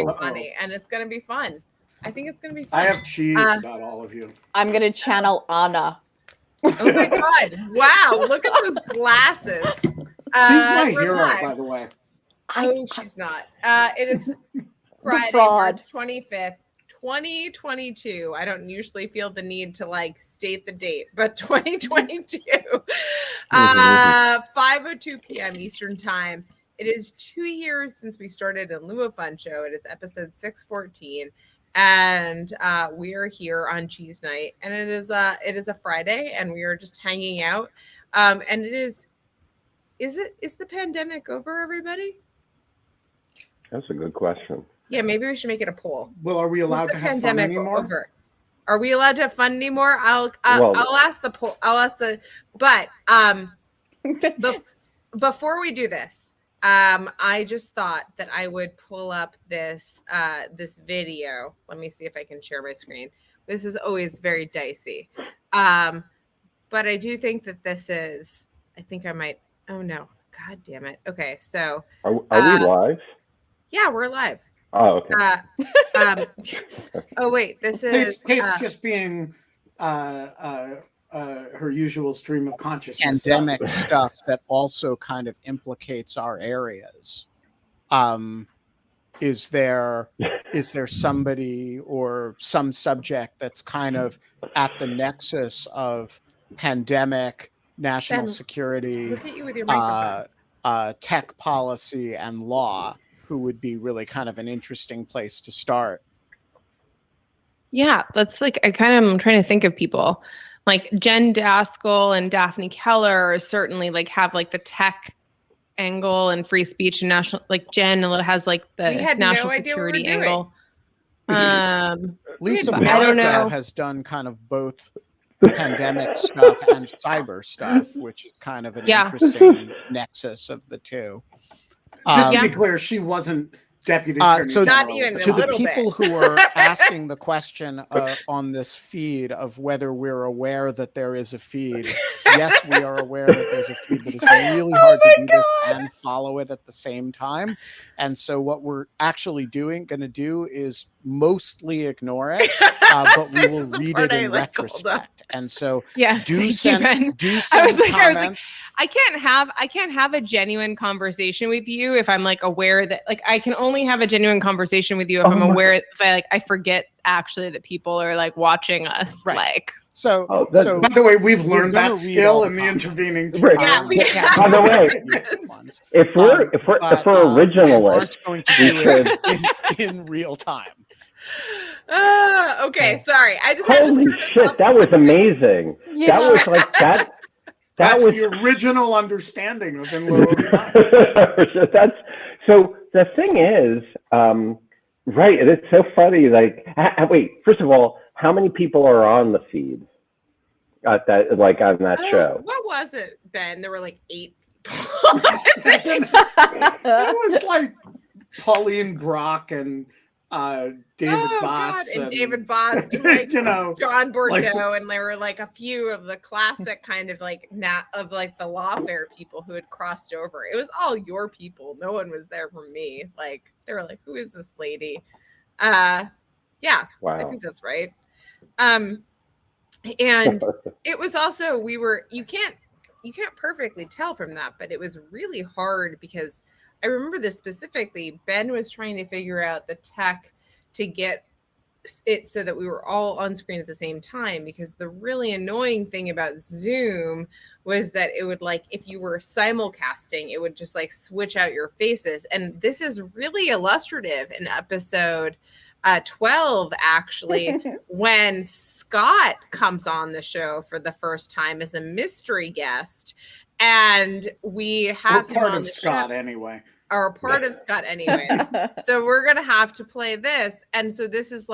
funny, and it's going to be fun. I think it's going to be fun. I have cheese about all of you. I'm going to channel Anna. Oh my God. Wow. Look at those glasses. She's my we're hero, live. by the way. Oh, she's not. It is Friday, fraud. March 25th, 2022. I don't usually feel the need to like state the date, but 2022. 5:02 p.m. Eastern Time. It is 2 years since we started a Lieu Fun show. It is episode 614. And we are here on Cheese Night, and it is a Friday, and we are just hanging out. And it is the pandemic over, everybody? That's a good question. Yeah, maybe we should make it a poll. Well, are we allowed to have fun anymore? Over? Are we allowed to have fun anymore? I'll ask the poll. But before we do this, I just thought that I would pull up this video. Let me see if I can share my screen. This is always very dicey. But I do think that this is, I think I might, oh no, God damn it. Okay, so. Are we live? Yeah, we're live. Oh, okay. Oh wait, this is. Kate's just being her usual stream of consciousness. Pandemic stuff that also kind of implicates our areas. Is there somebody or some subject that's kind of at the nexus of pandemic, national security, look at you with your microphone. Tech policy, and law, who would be really kind of an interesting place to start? Yeah, that's like, I'm trying to think of people. Like Jen Daskell and Daphne Keller are certainly like have like the tech angle and free speech and national, like Jen has like the national security angle. Lisa Monaco has done kind of both pandemic stuff and cyber stuff, which is kind of an interesting nexus of the two. Just to be clear, she wasn't Deputy Attorney General. Not even to a the little people bit. who are asking the question on this feed of whether we're aware that there is a feed, yes, we are aware that there's a feed, but it's really hard to do this and follow it at the same time. And so what we're actually going to do is mostly ignore it, but we will read it in retrospect. And so do send comments. I can't have a genuine conversation with you if I'm like aware that, like, I can only have a genuine conversation with you if I'm aware, if I forget actually that people are like watching us. Right. Like, so by the way, we've learned that skill in the intervening. Yeah, we have. By the way, if we're originalists, going to do it in real time. Okay, sorry. I just holy shit, that was amazing. Yeah. That was like that. That's the original understanding of in lieu of time. That's so. The thing is, right? It's so funny. Like, wait. First of all, how many people are on the feed at that? Like on that show? What was it, Ben? There were like 8 people. It was like Pauline Brock and David Botts and David Botts, like, John Bordeaux, and there were like a few of the classic kind of like of like the lawfare people who had crossed over. It was all your people. No one was there for me. Like they were like, "Who is this lady?" Yeah, wow. I think that's right. And it was also you can't perfectly tell from that, but it was really hard because I remember this specifically. Ben was trying to figure out the tech to get it so that we were all on screen at the same time, because the really annoying thing about Zoom was that it would, like, if you were simulcasting, it would just like switch out your faces. And this is really illustrative in episode 12, actually, when Scott comes on the show for the first time as a mystery guest. And we have part of Scott anyway. Or part of Scott anyway. So we're gonna have to play this. And so this is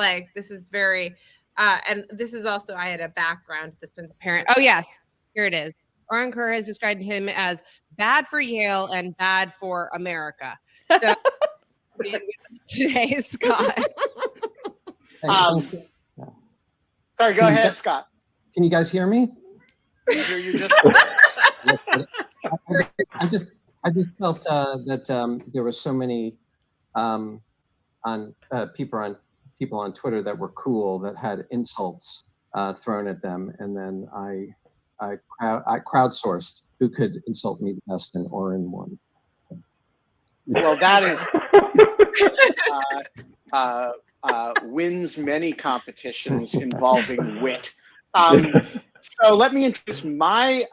very and this is also, I had a background to this parent. Oh yes, here it is. Oren Kerr has described him as bad for Yale and bad for America. So today, Scott. Sorry, go ahead, Scott. Can you guys hear me? I hear you just. I just felt that there were so many on people on Twitter that were cool, that had insults thrown at them, and then I crowdsourced who could insult me the best, and Oren won. Well, that is wins many competitions involving wit. So let me introduce my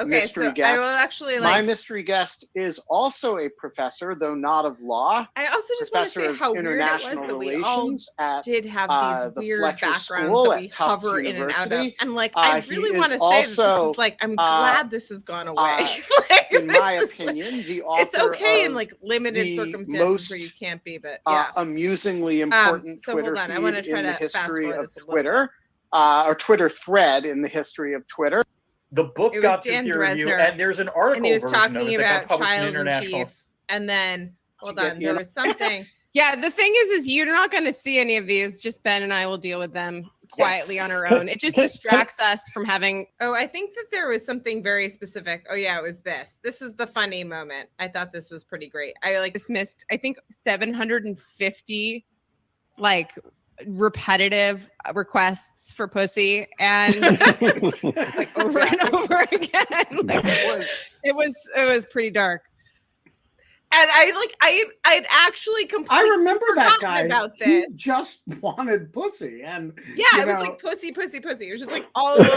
mystery guest. I will actually my mystery guest is also a professor, though not of law. I also just want to say how weird it was that we all did have these weird backgrounds that we hover in and out of. And like, I really want to say that this is like, I'm glad this has gone away. Like, in my opinion, the author it's okay in like limited circumstances where you can't be, but yeah. Amusingly important Twitter feed I want to try in the to history of Twitter, or Twitter thread in the history of Twitter. The book got to peer review, and there's an article and he was version talking of it that about got published in Child in International. Chief, and then hold on, there was something. Yeah, the thing is you're not going to see any of these. Just Ben and I will deal with them quietly on our own. It just distracts us from having. Oh, I think that there was something very specific. Oh yeah, it was this. This was the funny moment. I thought this was pretty great. I like dismissed, I think 750 like repetitive requests for pussy, and like over and over again. Like it was pretty dark. And I'd actually completely I remember that guy. About this. He just wanted pussy, and yeah, it was like pussy. It was just like all over.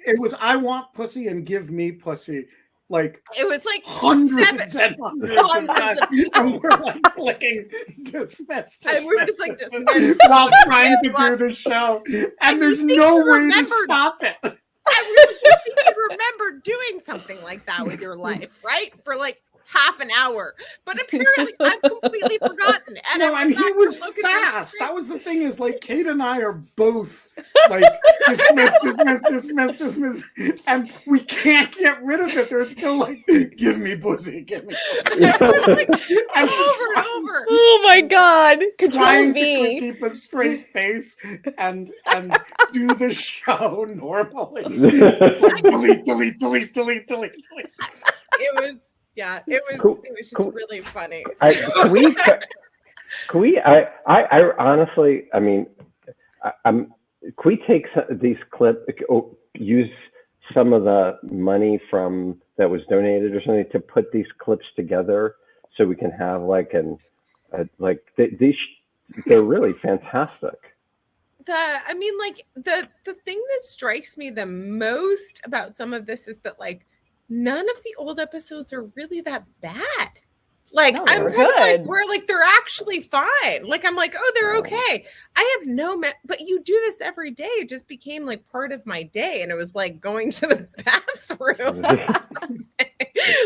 It was I want pussy and give me pussy. Like it was like hundreds and hundreds of people. And we're like clicking dismissed. And we were just like dismissed while trying to do the show, and there's no way to stop it. I really think you remember doing something like that with your life, right? For like half an hour, but apparently I've completely forgotten. And and he was fast. That was the thing, is like Kate and I are both like dismiss, and we can't get rid of it. They're still like, give me pussy, give me pussy. It was like over and over. Oh my God! Trying to keep a straight face and do the show normally. It's like delete. It was. Yeah, it was just really funny. Can we? I honestly, I mean, can we take these clips, use some of the money from that was donated or something to put these clips together so we can have like these? They're really fantastic. The thing that strikes me the most about some of this is that like none of the old episodes are really that bad. Like no, I'm kind of like we're like they're actually fine. Like I'm like, oh, they're okay. I have but you do this every day. It just became like part of my day, and it was like going to the bathroom. Like I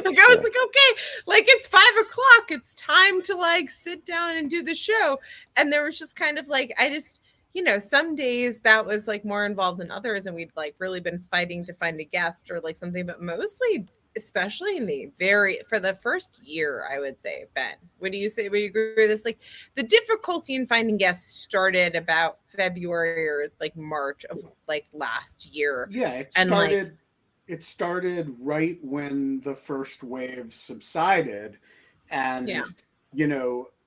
was like, okay, like it's 5 o'clock. It's time to like sit down and do the show. And there was just kind of like some days that was like more involved than others, and we'd like really been fighting to find a guest or like something, but mostly, especially in for the first year, I would say, Ben, what do you say? Would you agree with this? Like the difficulty in finding guests started about February or like March of like last year. Yeah, it started right when the first wave subsided, and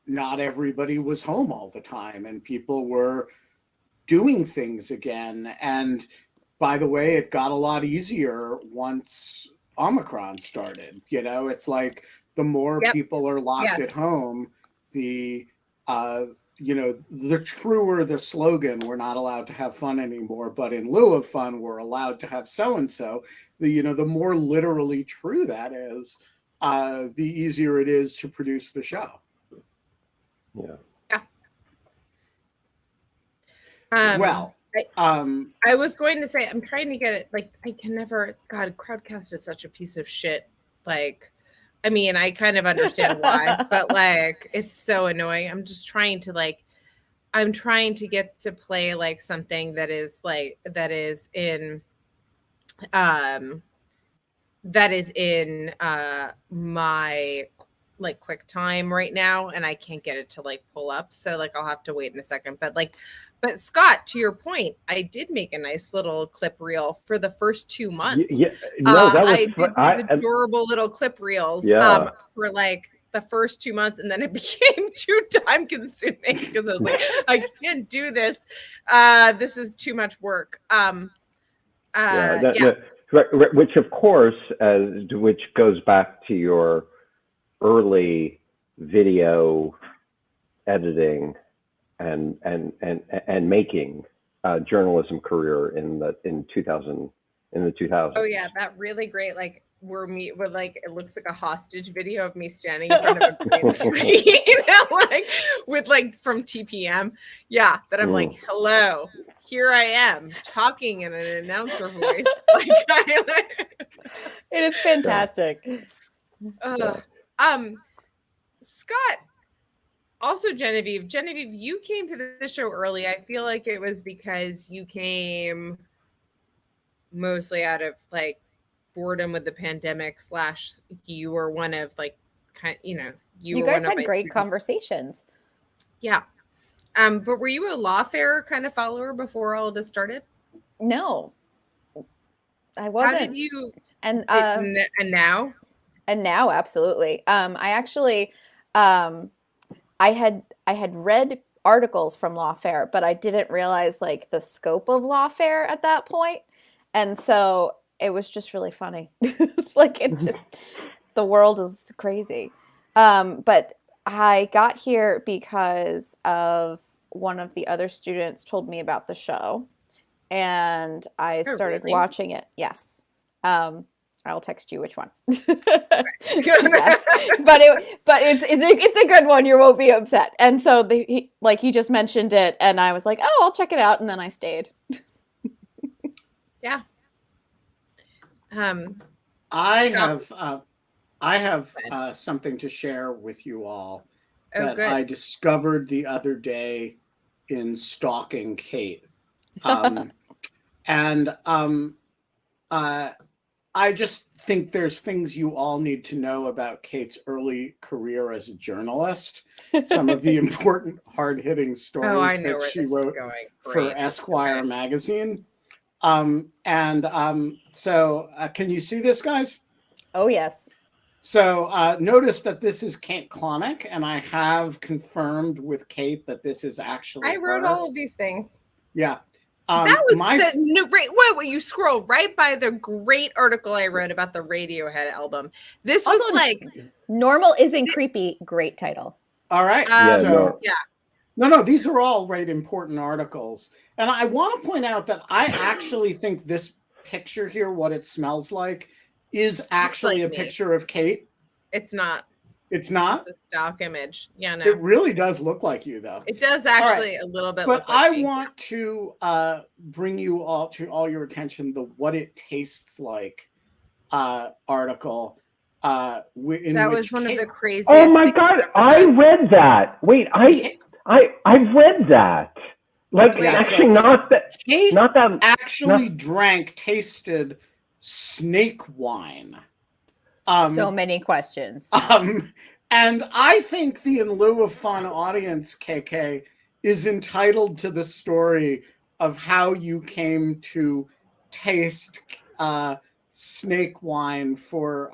not everybody was home all the time, and people were doing things again. And by the way, it got a lot easier once Omicron started. It's like the more people are locked at home, the truer the slogan, we're not allowed to have fun anymore, but in lieu of fun, we're allowed to have so-and-so. The more literally true that is, the easier it is to produce the show. Yeah. I was going to say, I'm trying to get it. Like, I can never. God, Crowdcast is such a piece of shit. Like, I mean, I kind of understand why, but like, it's so annoying. I'm just trying to get to play like something that is in my like QuickTime right now, and I can't get it to like pull up. So like I'll have to wait in a second. But Scott, to your point, I did make a nice little clip reel for the first 2 months. I did these adorable little clip reels for like the first 2 months, and then it became too time consuming because I was like, I can't do this. This is too much work. Which of course, which goes back to your early video editing and making journalism career in the 2000s. Oh yeah, that really great like we're like it looks like a hostage video of me standing in front of a green screen like with like from TPM. Yeah, that I'm like, hello, here I am talking in an announcer voice. It is fantastic. Scott, also Genevieve, you came to the show early. I feel like it was because you came mostly out of like boredom with the pandemic / you were one of like you guys had great conversations. Yeah. But were you a lawfare kind of follower before all of this started? No, I wasn't. How did you and now? And now, absolutely. I actually I had read articles from Lawfare, but I didn't realize like the scope of Lawfare at that point. And so it was just really funny. It's like the world is crazy. But I got here because of one of the other students told me about the show, and I started watching it. Yes. I'll text you which one. Yeah. But it's a good one. You won't be upset. And so he just mentioned it, and I was like, oh, I'll check it out, and then I stayed. Yeah. I have something to share with you all that I discovered the other day in stalking Kate. I just think there's things you all need to know about Kate's early career as a journalist. Some of the important, hard-hitting stories that she wrote for Esquire magazine. So can you see this, guys? Oh, yes. So notice that this is Kate Klonick, and I have confirmed with Kate that this is actually I wrote all of these things. Yeah. That was wait, you scroll right by the great article I wrote about the Radiohead album. This was also, like Normal Isn't Creepy. Great title. All right. No, these are all important articles. And I want to point out that I actually think this picture here, what it smells like, is actually a picture of Kate. It's not. It's not? It's a stock image. Yeah, no. It really does look like you, though. It does actually a little bit. But I want to bring you all to your attention the What It Tastes Like article. That was one of the craziest. Oh my God! I read that. Wait, I've read that. Like actually, not that. Kate tasted snake wine. So many questions. And I think the In Lieu of Fun audience, KK, is entitled to the story of how you came to taste snake wine for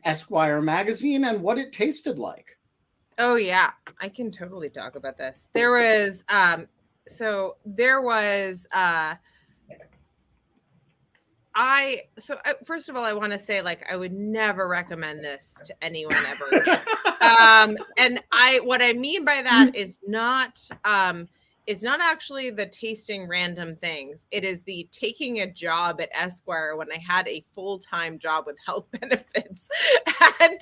Esquire magazine and what it tasted like. Oh yeah, I can totally talk about this. There was first of all, I want to say, like, I would never recommend this to anyone ever again. And what I mean by that is not actually the tasting random things. It is the taking a job at Esquire when I had a full-time job with health benefits and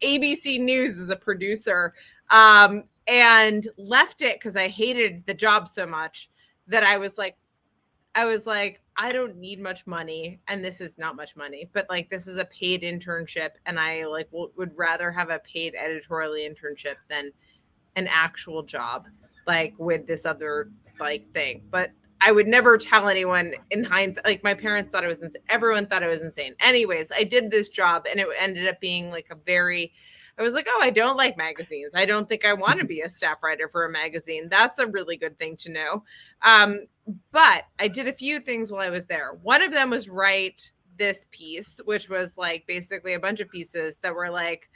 ABC News as a producer, and left it because I hated the job so much that I was like, I don't need much money, and this is not much money, but like this is a paid internship, and I like would rather have a paid editorial internship than an actual job like with this other like thing. But I would never tell anyone in hindsight. Like my parents thought it was insane. Everyone thought it was insane. Anyways, I did this job and it ended up being like I was like, oh, I don't like magazines. I don't think I want to be a staff writer for a magazine. That's a really good thing to know. But I did a few things while I was there. One of them was write this piece, which was like basically a bunch of pieces that were like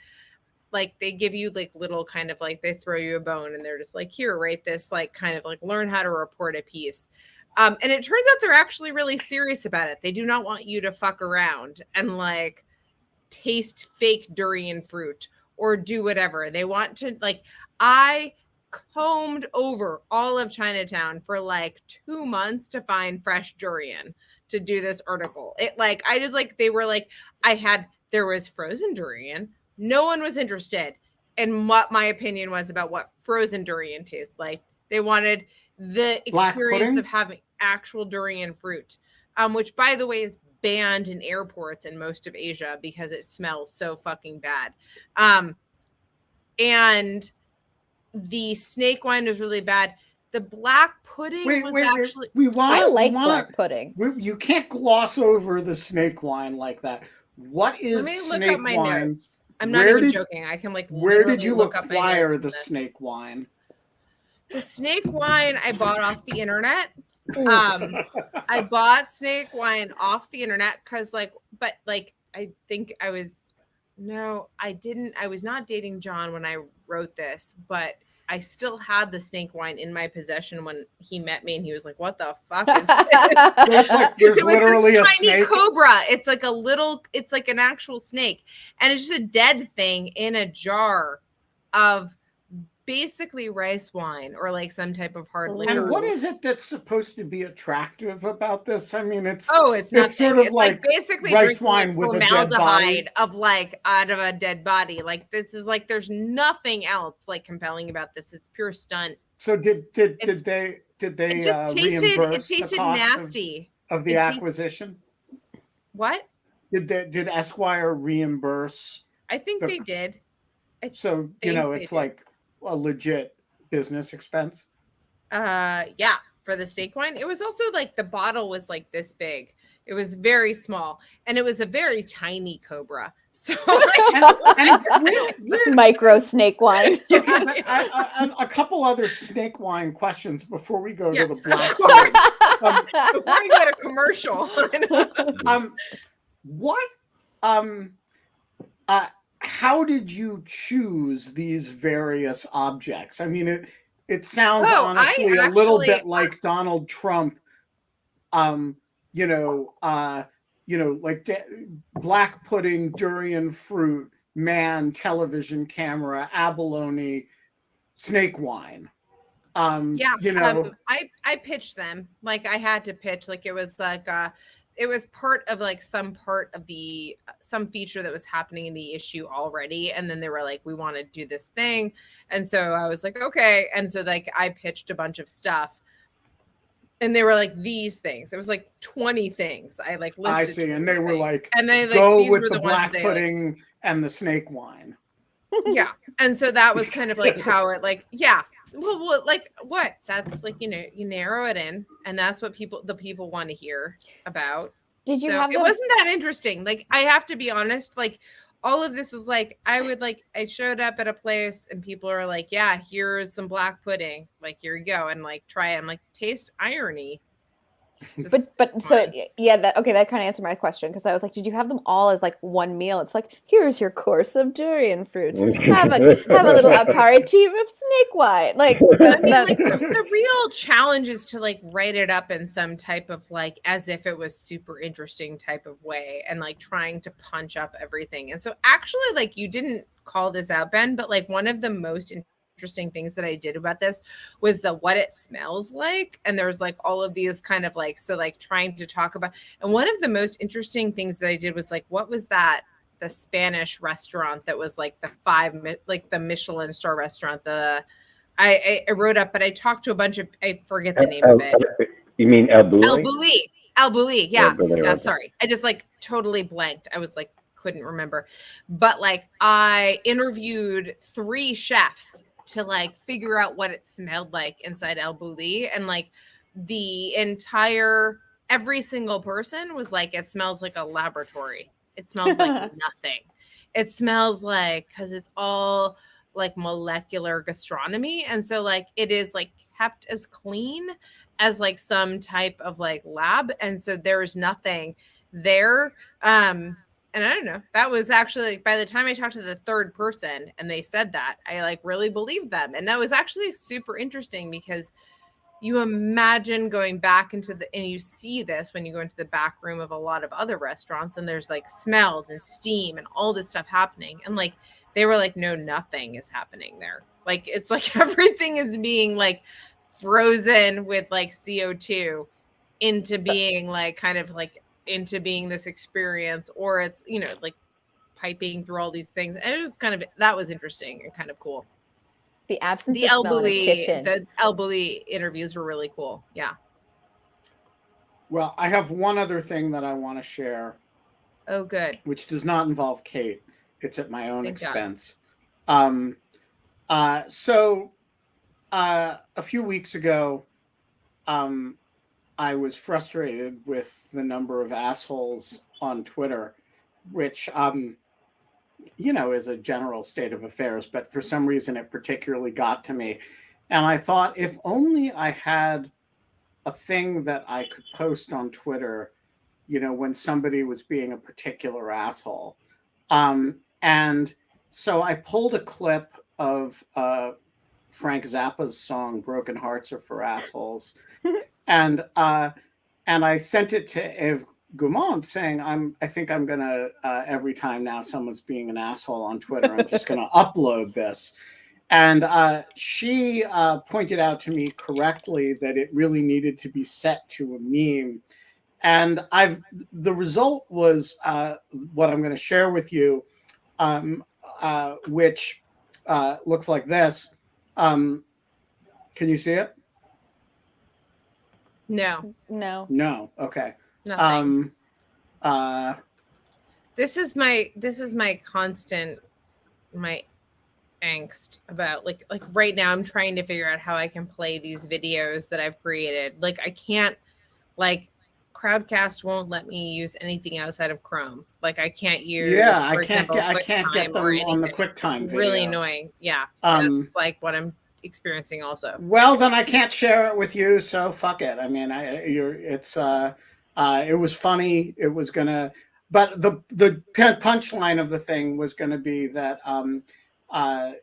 they give you like little kind of like they throw you a bone and they're just like, here, write this, like kind of like learn how to report a piece. And it turns out they're actually really serious about it. They do not want you to fuck around and like taste fake durian fruit or do whatever. They want to like, I combed over all of Chinatown for like 2 months to find fresh durian to do this article. It like, I just like, they were like, there was frozen durian. No one was interested in what my opinion was about what frozen durian tastes like. They wanted the experience of having actual durian fruit, which by the way is banned in airports in most of Asia because it smells so fucking bad. And the snake wine was really bad. The black pudding actually. I like black pudding. You can't gloss over the snake wine like that. What is Let me look snake up my wine? notes. I'm not even joking. I can like. Where did you look up acquire the snake wine? The snake wine I bought off the internet. I bought snake wine off the internet because I think I didn't. I was not dating John when I wrote this, but I still had the snake wine in my possession when he met me, and he was like, "What the fuck is this?" There's literally a tiny snake cobra. It's like it's like an actual snake, and it's just a dead thing in a jar of basically rice wine or like some type of hard liquor. And what is it that's supposed to be attractive about this? I mean, it's sort of like basically rice wine with formaldehyde of like out of a dead body. Like this is like there's nothing else like compelling about this. It's pure stunt. So did they it just tasted nasty of the acquisition? What? Did Esquire reimburse? I think they did. So it's like a legit business expense. Yeah, for the snake wine. It was also like the bottle was like this big. It was very small, and it was a very tiny cobra. So micro snake wine. A couple other snake wine questions before we go to the black. Before we go to commercial. How did you choose these various objects? I mean, it sounds honestly a little bit like Donald Trump. Like black pudding, durian fruit, man, television camera, abalone, snake wine. I pitched them. Like I had to pitch. Like it was like it was part of like some feature that was happening in the issue already. And then they were like, we want to do this thing. And so I was like, okay. And so like I pitched a bunch of stuff and they were like these things. It was like 20 things. I like listed. I see. And they were like, and they like, go with the black pudding and the snake wine. Yeah. And so that was kind of like how it like, yeah. Well, like what? That's like, you narrow it in, and that's what the people want to hear about. Did you have it wasn't that interesting. Like, I have to be honest, like all of this was like, I showed up at a place and people are like, yeah, here's some black pudding. Like, here you go. And like, try it. I'm like, taste irony. But so yeah, that kind of answered my question because I was like, did you have them all as like one meal? It's like, here's your course of durian fruit. Have a little aperitif of snake wine. Like, I mean, like the real challenge is to like write it up in some type of like as if it was super interesting type of way and like trying to punch up everything. And so actually, like you didn't call this out, Ben, but like one of the most interesting things that I did about this was what it smells like. And there's like all of these kind of like, so like trying to talk about, and one of the most interesting things that I did was like, what was that? The Spanish restaurant that was like the Michelin star restaurant. I wrote up, but I talked to a bunch of, I forget the name of it. You mean El Bulli? El Bulli. Yeah. Yeah. Sorry. I just like totally blanked. I was like, couldn't remember, but like I interviewed 3 chefs to like figure out what it smelled like inside El Bulli. And like every single person was like, it smells like a laboratory. It smells like nothing. It smells like, because it's all like molecular gastronomy. And so like it is like kept as clean as like some type of like lab. And so there's nothing there. And I don't know, that was actually like, by the time I talked to the third person and they said that, I like really believed them. And that was actually super interesting because you imagine going back into and you see this when you go into the back room of a lot of other restaurants and there's like smells and steam and all this stuff happening. And like, they were like, no, nothing is happening there. Like, it's like everything is being like frozen with like CO2 into being like, kind of like into being this experience, or it's, you know, like piping through all these things. And it was kind of, that was interesting and kind of cool. The absence of smell in a kitchen. The Bulli interviews were really cool. Yeah. Well, I have one other thing that I want to share. Oh, good. Which does not involve Kate. It's at my own expense. So a few weeks ago, I was frustrated with the number of assholes on Twitter, which you know, is a general state of affairs, but for some reason it particularly got to me. And I thought, if only I had a thing that I could post on Twitter, you know, when somebody was being a particular asshole. And so I pulled a clip of Frank Zappa's song, Broken Hearts Are for Assholes. And I sent it to Eve Gaumont saying, I think I'm gonna every time now someone's being an asshole on Twitter, I'm just gonna upload this. And she pointed out to me correctly that it really needed to be set to a meme. And the result was what I'm going to share with you, which looks like this. Can you see it? No. No. Okay. Nothing. This is my constant, my angst about like right now I'm trying to figure out how I can play these videos that I've created. Like I can't, like Crowdcast won't let me use anything outside of Chrome. Like I can't use I can't get them on the QuickTime video. Really annoying. Yeah. That's like what I'm experiencing also. Well, then I can't share it with you, so fuck it. I mean, it was funny. It was gonna, but the punchline of the thing was gonna be that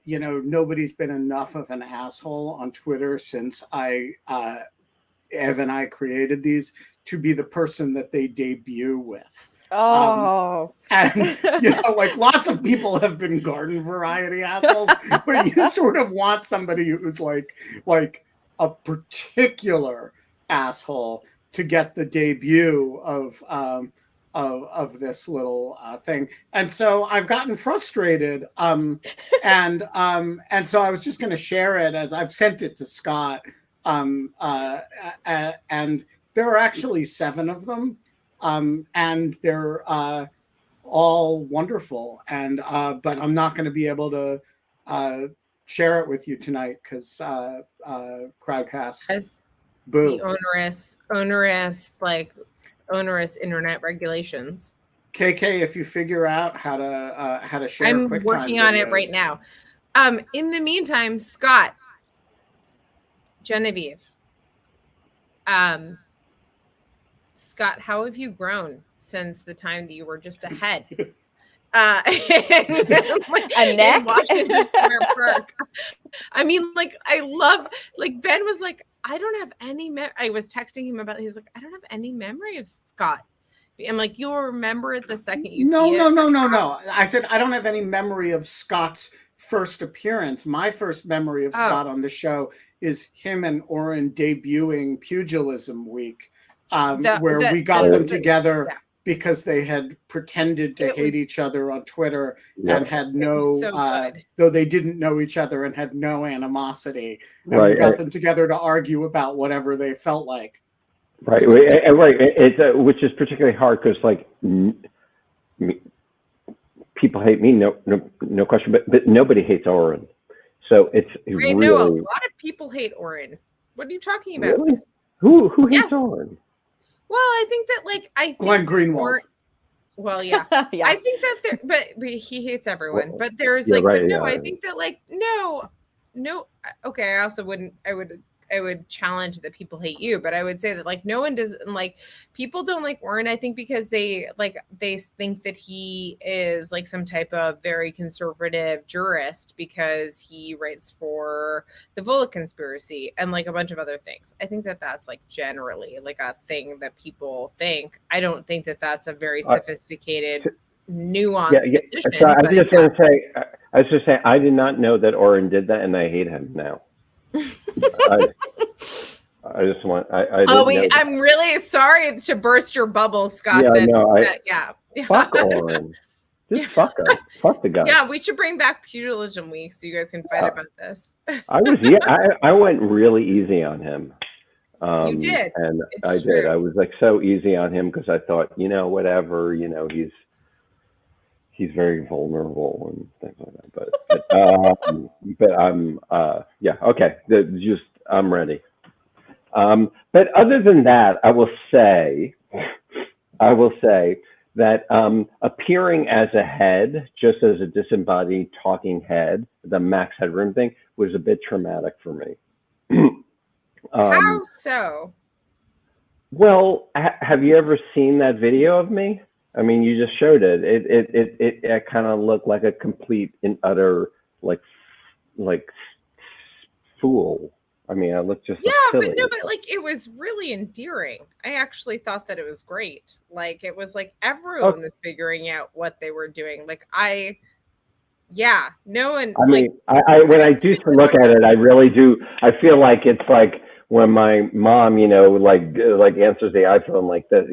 you know, nobody's been enough of an asshole on Twitter since Ev and I created these to be the person that they debut with. Oh. And you know, like lots of people have been garden variety assholes, but you sort of want somebody who's like a particular asshole to get the debut of this little thing. And so I've gotten frustrated. And so I was just going to share it, as I've sent it to Scott. And there are actually 7 of them. And they're all wonderful. And but I'm not going to be able to share it with you tonight because Crowdcast. Boo. The onerous internet regulations. KK, if you figure out how to share, I'm working on it right now. In the meantime, Scott, Genevieve, Scott, how have you grown since the time that you were just a head? A neck? Washington Square Park. I mean, like, I love, like, Ben was like, I don't have any, I was texting him about it. He's like, I don't have any memory of Scott. I'm like, you'll remember it the second you see it. No. I said, I don't have any memory of Scott's first appearance. My first memory of Scott on the show is him and Oren debuting Pugilism Week, where we got them together because they had pretended to hate each other on Twitter and had no, though they didn't know each other and had no animosity. And we got them together to argue about whatever they felt like. Right. It's which is particularly hard because, like, people hate me, no question, but nobody hates Oren. So it's really... No, a lot of people hate Oren. What are you talking about? Really? Who hates Oren? Well, I think that Glenn Greenwald. Well, yeah. Yeah. I think that but he hates everyone. Well, but there's yeah, right, but no, yeah. I think that no. Okay, I also wouldn't. I would challenge that people hate you, but I would say that no one does people don't like Warren. I think because they think that he is some type of very conservative jurist because he writes for the Bulli conspiracy and a bunch of other things. I think that that's generally a thing that people think. I don't think that that's a very sophisticated, nuanced position. So I was just going to say, I did not know that Oren did that, and I hate him now. I just want. I'm really sorry to burst your bubble, Scott. Fuck Oren. Just fuck him. Fuck the guy. Yeah, we should bring back Pugilism Week so you guys can fight about this. I went really easy on him. You did, and I did. I was so easy on him because I thought, whatever, he's very vulnerable and things like that. But I'm okay. I'm ready. But other than that, I will say that appearing as a head, just as a disembodied talking head, the Max Headroom thing was a bit traumatic for me. How so? Well, have you ever seen that video of me? I mean, you just showed it. It kind of looked like a complete and utter fool. I mean, I looked just silly. but it was really endearing. I actually thought that it was great. It was everyone was figuring out what they were doing. No one. I mean, when I do look at it, I really do. I feel like it's like when my mom, answers the iPhone like that.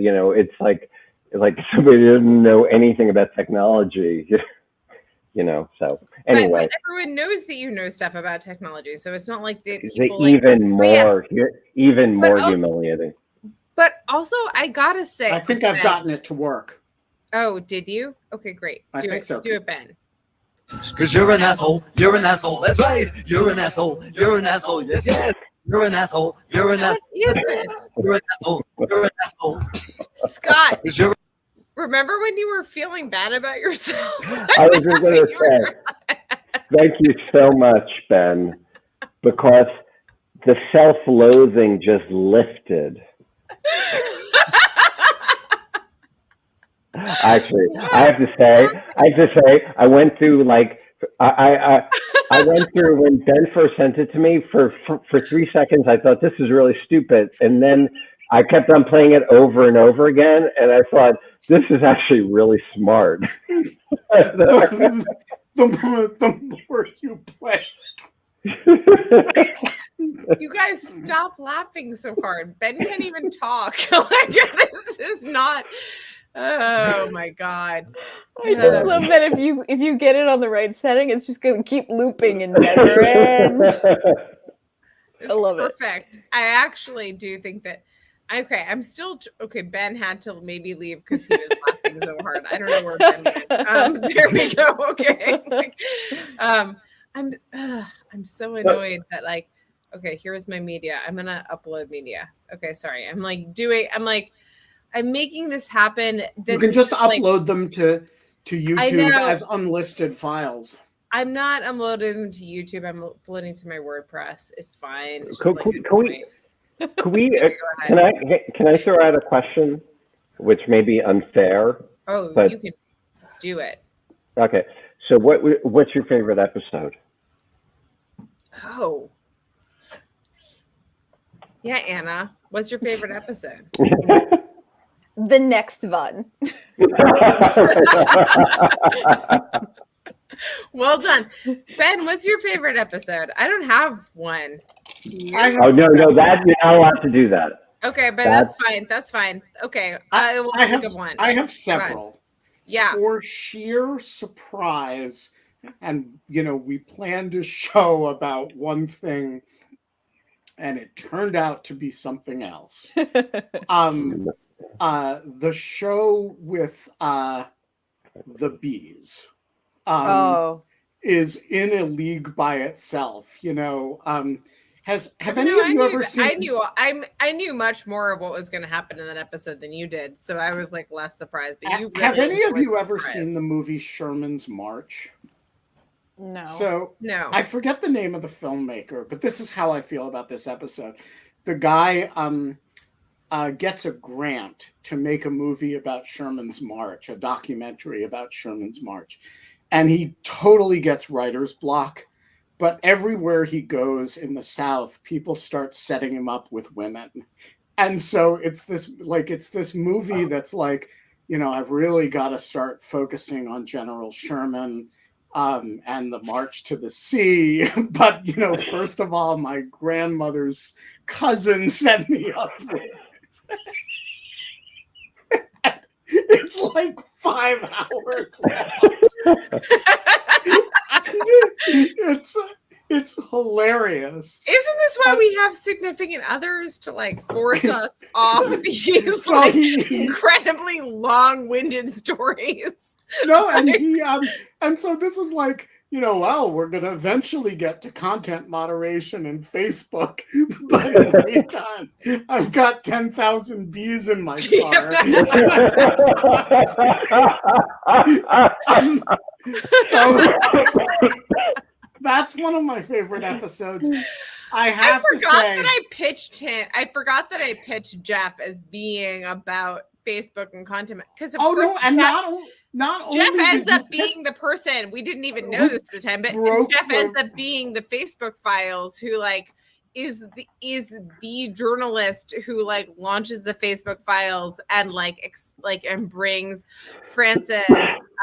It's like somebody didn't know anything about technology. So anyway. But everyone knows that you know stuff about technology, so it's not like the people even more humiliating. But also, I gotta say, I think I've gotten it to work. Oh, did you? Okay, great. I think so. Do it, Ben. Because you're an asshole. You're an asshole. That's right. You're an asshole. You're an asshole. Yes, yes. You're an asshole. You're an asshole. What is this? You're an asshole. You're an asshole. Scott. Remember when you were feeling bad about yourself? I was just going to say, thank you so much, Ben, because the self-loathing just lifted. Actually, I have to say, I went through I went through when Ben first sent it to me for 3 seconds. I thought this is really stupid, and then I kept on playing it over and over again, and I thought this is actually really smart. the more you play. You guys stop laughing so hard. Ben can't even talk. This is not. Oh my god! I just love that if you get it on the right setting, it's just going to keep looping and never end. I love it. Perfect. I actually do think that. Okay, I'm still okay. Ben had to maybe leave because he was laughing so hard. I don't know where Ben went. There we go. Okay. I'm so annoyed that okay, here's my media. I'm gonna upload media. Okay, sorry. I'm making this happen. You can just upload them to YouTube as unlisted files. I'm not uploading them to YouTube. I'm uploading to my WordPress. It's fine. It's Can I throw out a question, which may be unfair? Oh, you can do it. Okay, so what's your favorite episode? Oh, yeah, Anna. What's your favorite episode? The next one. Well done, Ben. What's your favorite episode? I don't have one. No, that you're not allowed to do that. Okay, but that's fine. That's fine. Okay, I will think of one. I have several. Yeah. For sheer surprise, and we planned a show about one thing, and it turned out to be something else. The show with the bees. Oh. Is in a league by itself. Have any of you ever seen? I knew much more of what was going to happen in that episode than you did, so I was like less surprised. But you really have any of you ever seen the movie Sherman's March? No. So no, I forget the name of the filmmaker, but this is how I feel about this episode. The guy gets a grant to make a movie about Sherman's March, a documentary about Sherman's March, and he totally gets writer's block. But everywhere he goes in the South, people start setting him up with women. And so it's this movie that's like, you know, I've really got to start focusing on General Sherman and the March to the Sea. But, you know, first of all, my grandmother's cousin set me up with. It's like 5 hours now. It's hilarious. Isn't this why we have significant others to like force us off these like incredibly long-winded stories? No, and so this was like, you know, well, we're gonna eventually get to content moderation in Facebook, but in the meantime, I've got 10,000 bees in my car. So that's one of my favorite episodes. I forgot that I pitched Jeff as being about Facebook and content because not Jeff only ends up being the person, we didn't even know this at the time, but Jeff ends up being the Facebook files who like is the journalist who like launches the Facebook files and and brings Frances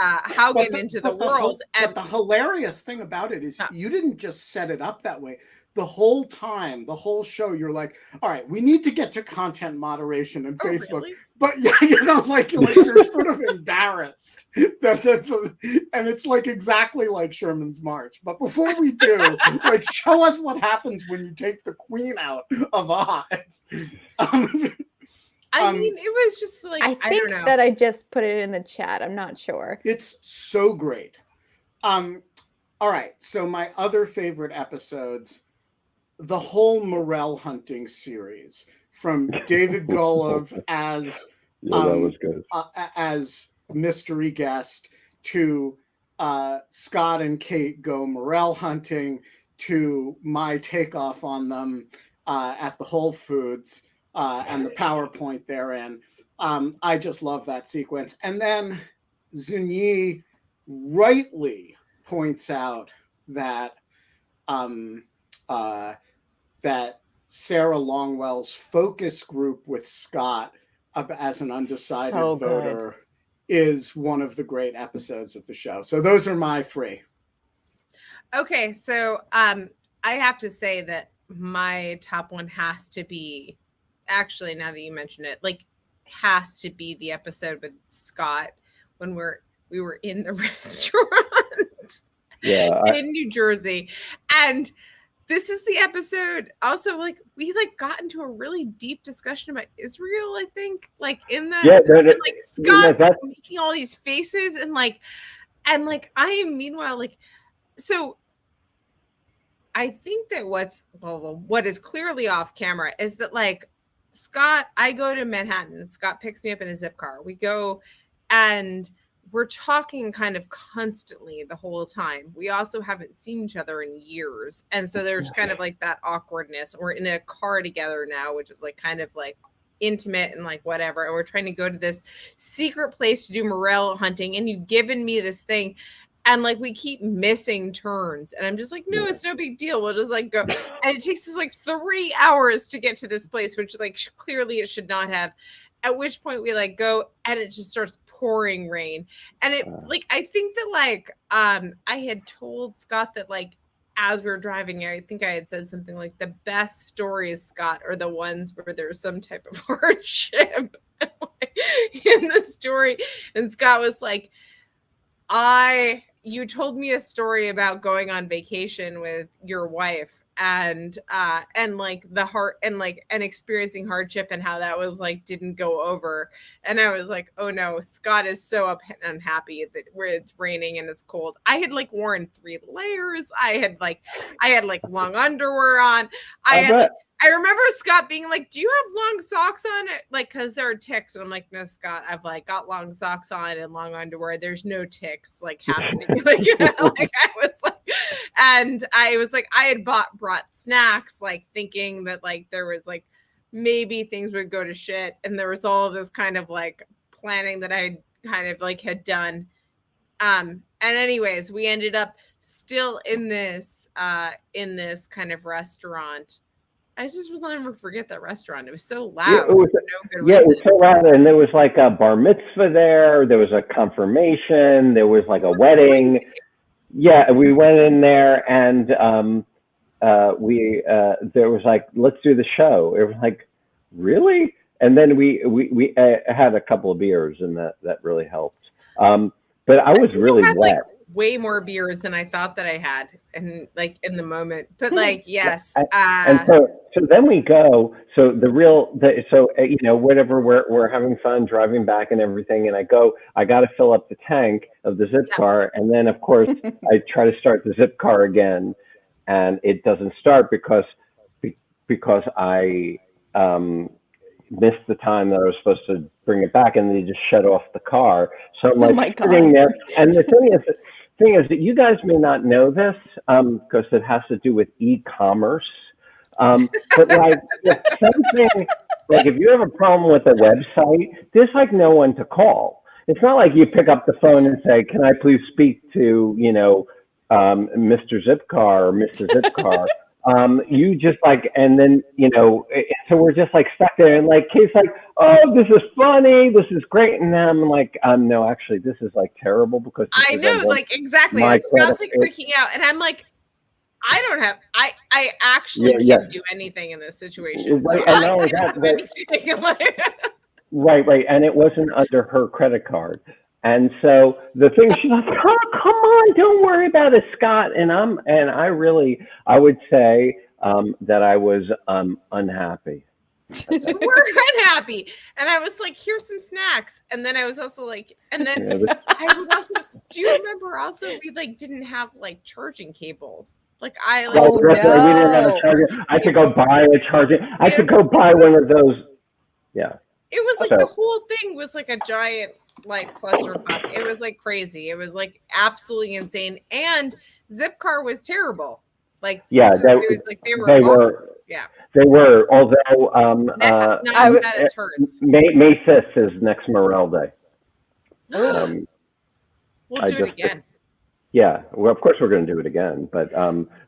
Haugen into the world. But the hilarious thing about it is you didn't just set it up that way. The whole time, the whole show, you're like, all right, we need to get to content moderation in Facebook. Really? But yeah, you know, like you're sort of embarrassed. And it's like exactly like Sherman's March. But before we do, like show us what happens when you take the queen out of a hive. I mean, it was just like, I think that I just put it in the chat. I'm not sure. It's so great. All right. So my other favorite episodes, the whole morel hunting series from David Golub as that was good. As mystery guest to Scott and Kate go morel hunting to my takeoff on them at the Whole Foods and the PowerPoint therein. I just love that sequence. And then Zunyi rightly points out that that Sarah Longwell's focus group with Scott as an undecided voter is one of the great episodes of the show. So those are my 3. Okay, so I have to say that my top one has to be, actually, now that you mention it, like has to be the episode with Scott when we were in the restaurant in New Jersey. And this is the episode also, like, we like got into a really deep discussion about Israel, I think, like in that, like Scott making all these faces and like I am meanwhile, like, so I think that what is clearly off camera is that like Scott, I go to Manhattan, Scott picks me up in a zip car. We go and we're talking kind of constantly the whole time. We also haven't seen each other in years. And so there's kind of like that awkwardness. We're in a car together now, which is like kind of like intimate and like whatever. And we're trying to go to this secret place to do morel hunting. And you've given me this thing. And like we keep missing turns. And I'm just like, no, it's no big deal. We'll just like go. And it takes us like 3 hours to get to this place, which like clearly it should not have. At which point we like go and it just starts pouring rain. And it like I think that like I had told Scott that like as we were driving, I think I had said something like the best stories, Scott, are the ones where there's some type of hardship in the story. And Scott was like, you told me a story about going on vacation with your wife and like the heart and experiencing hardship and how that was like didn't go over. And I was like, oh no, Scott is so unhappy that where it's raining and it's cold. I had like worn 3 layers. I had long underwear on. I remember Scott being like, do you have long socks on? Like, because there are ticks. And I'm like, no, Scott, I've like got long socks on and long underwear. There's no ticks like happening. like I was like, and I was like, I had brought snacks, like thinking that like there was like maybe things would go to shit. And there was all of this kind of like planning that I kind of like had done. And anyways, we ended up still in this kind of restaurant. I just will never forget that restaurant. It was so loud. Yeah, it was, it was so loud. And there was like a bar mitzvah there. There was a confirmation. There was like a wedding. Crazy. Yeah, we went in there and there was like, let's do the show. It was like, really? And then we had a couple of beers and that really helped. But I was really wet. Like, way more beers than I thought that I had, and like in the moment. But like, yes. And so then we go. So you know, whatever, we're having fun driving back and everything. And I got to fill up the tank of the zip car, and then of course I try to start the zip car again, and it doesn't start because I missed the time that I was supposed to bring it back, and they just shut off the car. So I'm like sitting there, and the thing is that you guys may not know this because it has to do with e-commerce. But like something like if you have a problem with a website, there's like no one to call. It's not like you pick up the phone and say, "Can I please speak to Mr. Zipcar or Mrs. Zipcar?" You just like, and then, you know, so we're just like stuck there, and like Kate's like, oh, this is funny, this is great, and then I'm like, no, actually, this is like terrible because I know, like exactly. Like Scott's like freaking out, and I'm like, I actually can't do anything in this situation. Right, so right, and it wasn't under her credit card. And so the thing, she's like, oh, come on, don't worry about it, Scott. And I would say that I was unhappy. You were unhappy. And I was like, here's some snacks. And then I was also like, I was also, do you remember also we like didn't have like charging cables? Like we didn't have a charger. I had to go buy a charger. I had to go buy one of those. Yeah. It was like the whole thing was like a giant like clusterfuck. It was like crazy. It was like absolutely insane. And Zipcar was terrible. Like they were. Although May 5th is next Morel Day. We'll do it again. Yeah, well, of course we're going to do it again, but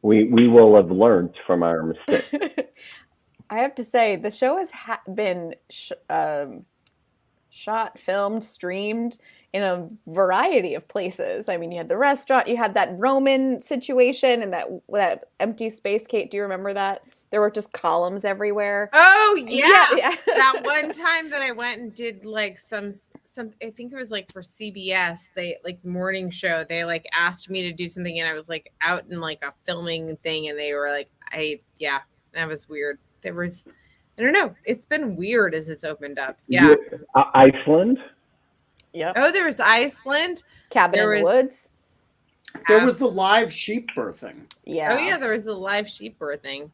we will have learned from our mistake. I have to say, the show has been shot, filmed, streamed in a variety of places. I mean, you had the restaurant, you had that Roman situation, and that empty space. Kate, do you remember that? There were just columns everywhere. Oh yeah. That one time that I went and did like some I think it was like for CBS, they like morning show, they like asked me to do something, and I was like out in like a filming thing, and they were like, that was weird. There was, I don't know. It's been weird as it's opened up. Yeah. Iceland. Yeah. Oh, there was Iceland. Cabin in the Woods. There was the live sheep birthing. Yeah. Oh yeah, there was the live sheep birthing.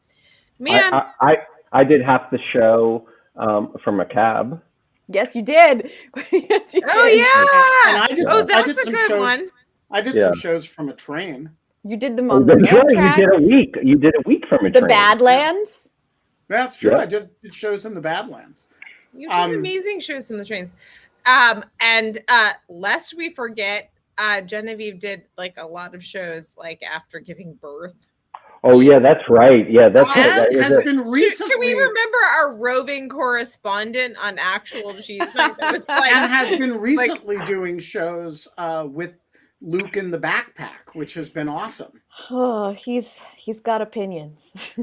Man, I did half the show from a cab. Yes, you did. Yes, you did. Oh yeah. And that's a good one. I did some shows from a train. You did them on the track. You did a week from a train. The Badlands. That's true. Yeah. I did shows in the Badlands. You did amazing shows in the trains. And lest we forget, Genevieve did like a lot of shows like after giving birth. Oh yeah, that's right. Yeah, that's right. Has been recently. Can we remember our roving correspondent on Actual Cheese Night that was like, and has been recently doing shows with Luke in the backpack, which has been awesome. Oh, he's got opinions.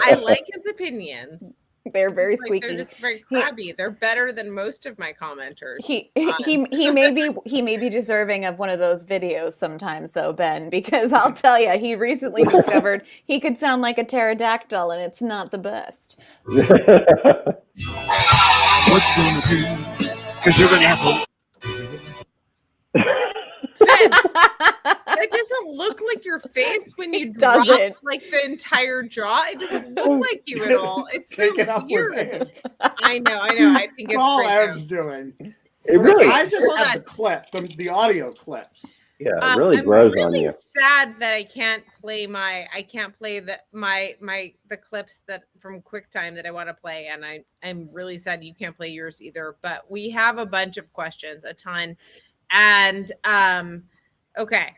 I like his opinions. They're very squeaky. They're just very crabby. They're better than most of my commenters. He may be deserving of one of those videos sometimes though, Ben, because I'll tell you, he recently discovered he could sound like a pterodactyl, and it's not the best. What you gonna do? 'Cause you're an asshole. Ben, that doesn't look like your face when you drop like the entire jaw. It doesn't look like you at all. It's so weird. I know. I think it's all great. Ev's doing. It really. I just have the clip, the audio clips. Yeah, it really grows I'm on you. sad that I can't play the clips that from QuickTime that I want to play, and I'm really sad you can't play yours either. But we have a bunch of questions, a ton, and okay,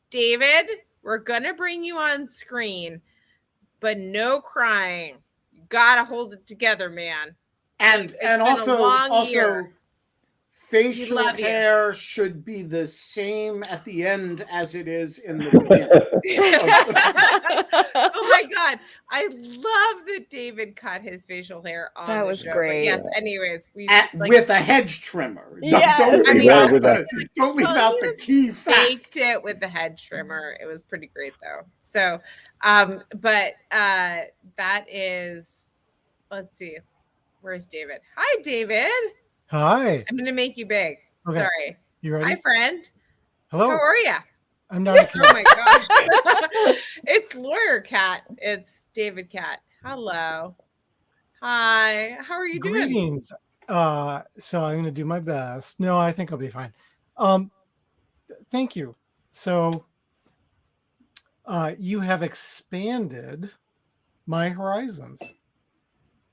David, we're gonna bring you on screen, but no crying. You gotta hold it together, man. And also facial hair should be the same at the end as it is in the beginning. Oh my God. I love that David cut his facial hair on that was show. great. But yes, anyways, with a hedge trimmer. Yes. Don't leave out the key fact. Faked it with the hedge trimmer. It was pretty great though. So that is, let's see. Where's David? Hi, David. Hi. I'm gonna make you big. Okay. Sorry. You ready? Hi, friend. Hello. How are you? I'm not. Oh my gosh. It's Lawyer Cat. It's David Cat. Hello. Hi. How are you doing? Greetings. So I'm gonna do my best. No, I think I'll be fine. Thank you. So you have expanded my horizons.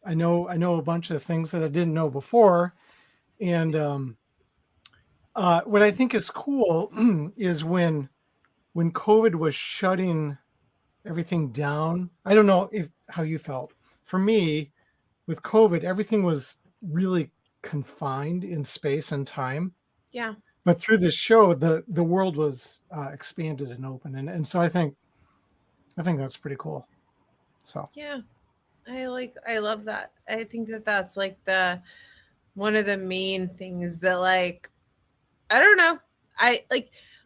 I know a bunch of things that I didn't know before. And what I think is cool is when COVID was shutting everything down. I don't know how you felt. For me, with COVID, everything was really confined in space and time. Yeah. But through this show, the world was expanded and open, and so I think that's pretty cool. So yeah. I love that. I think that's like one of the main things that I don't know.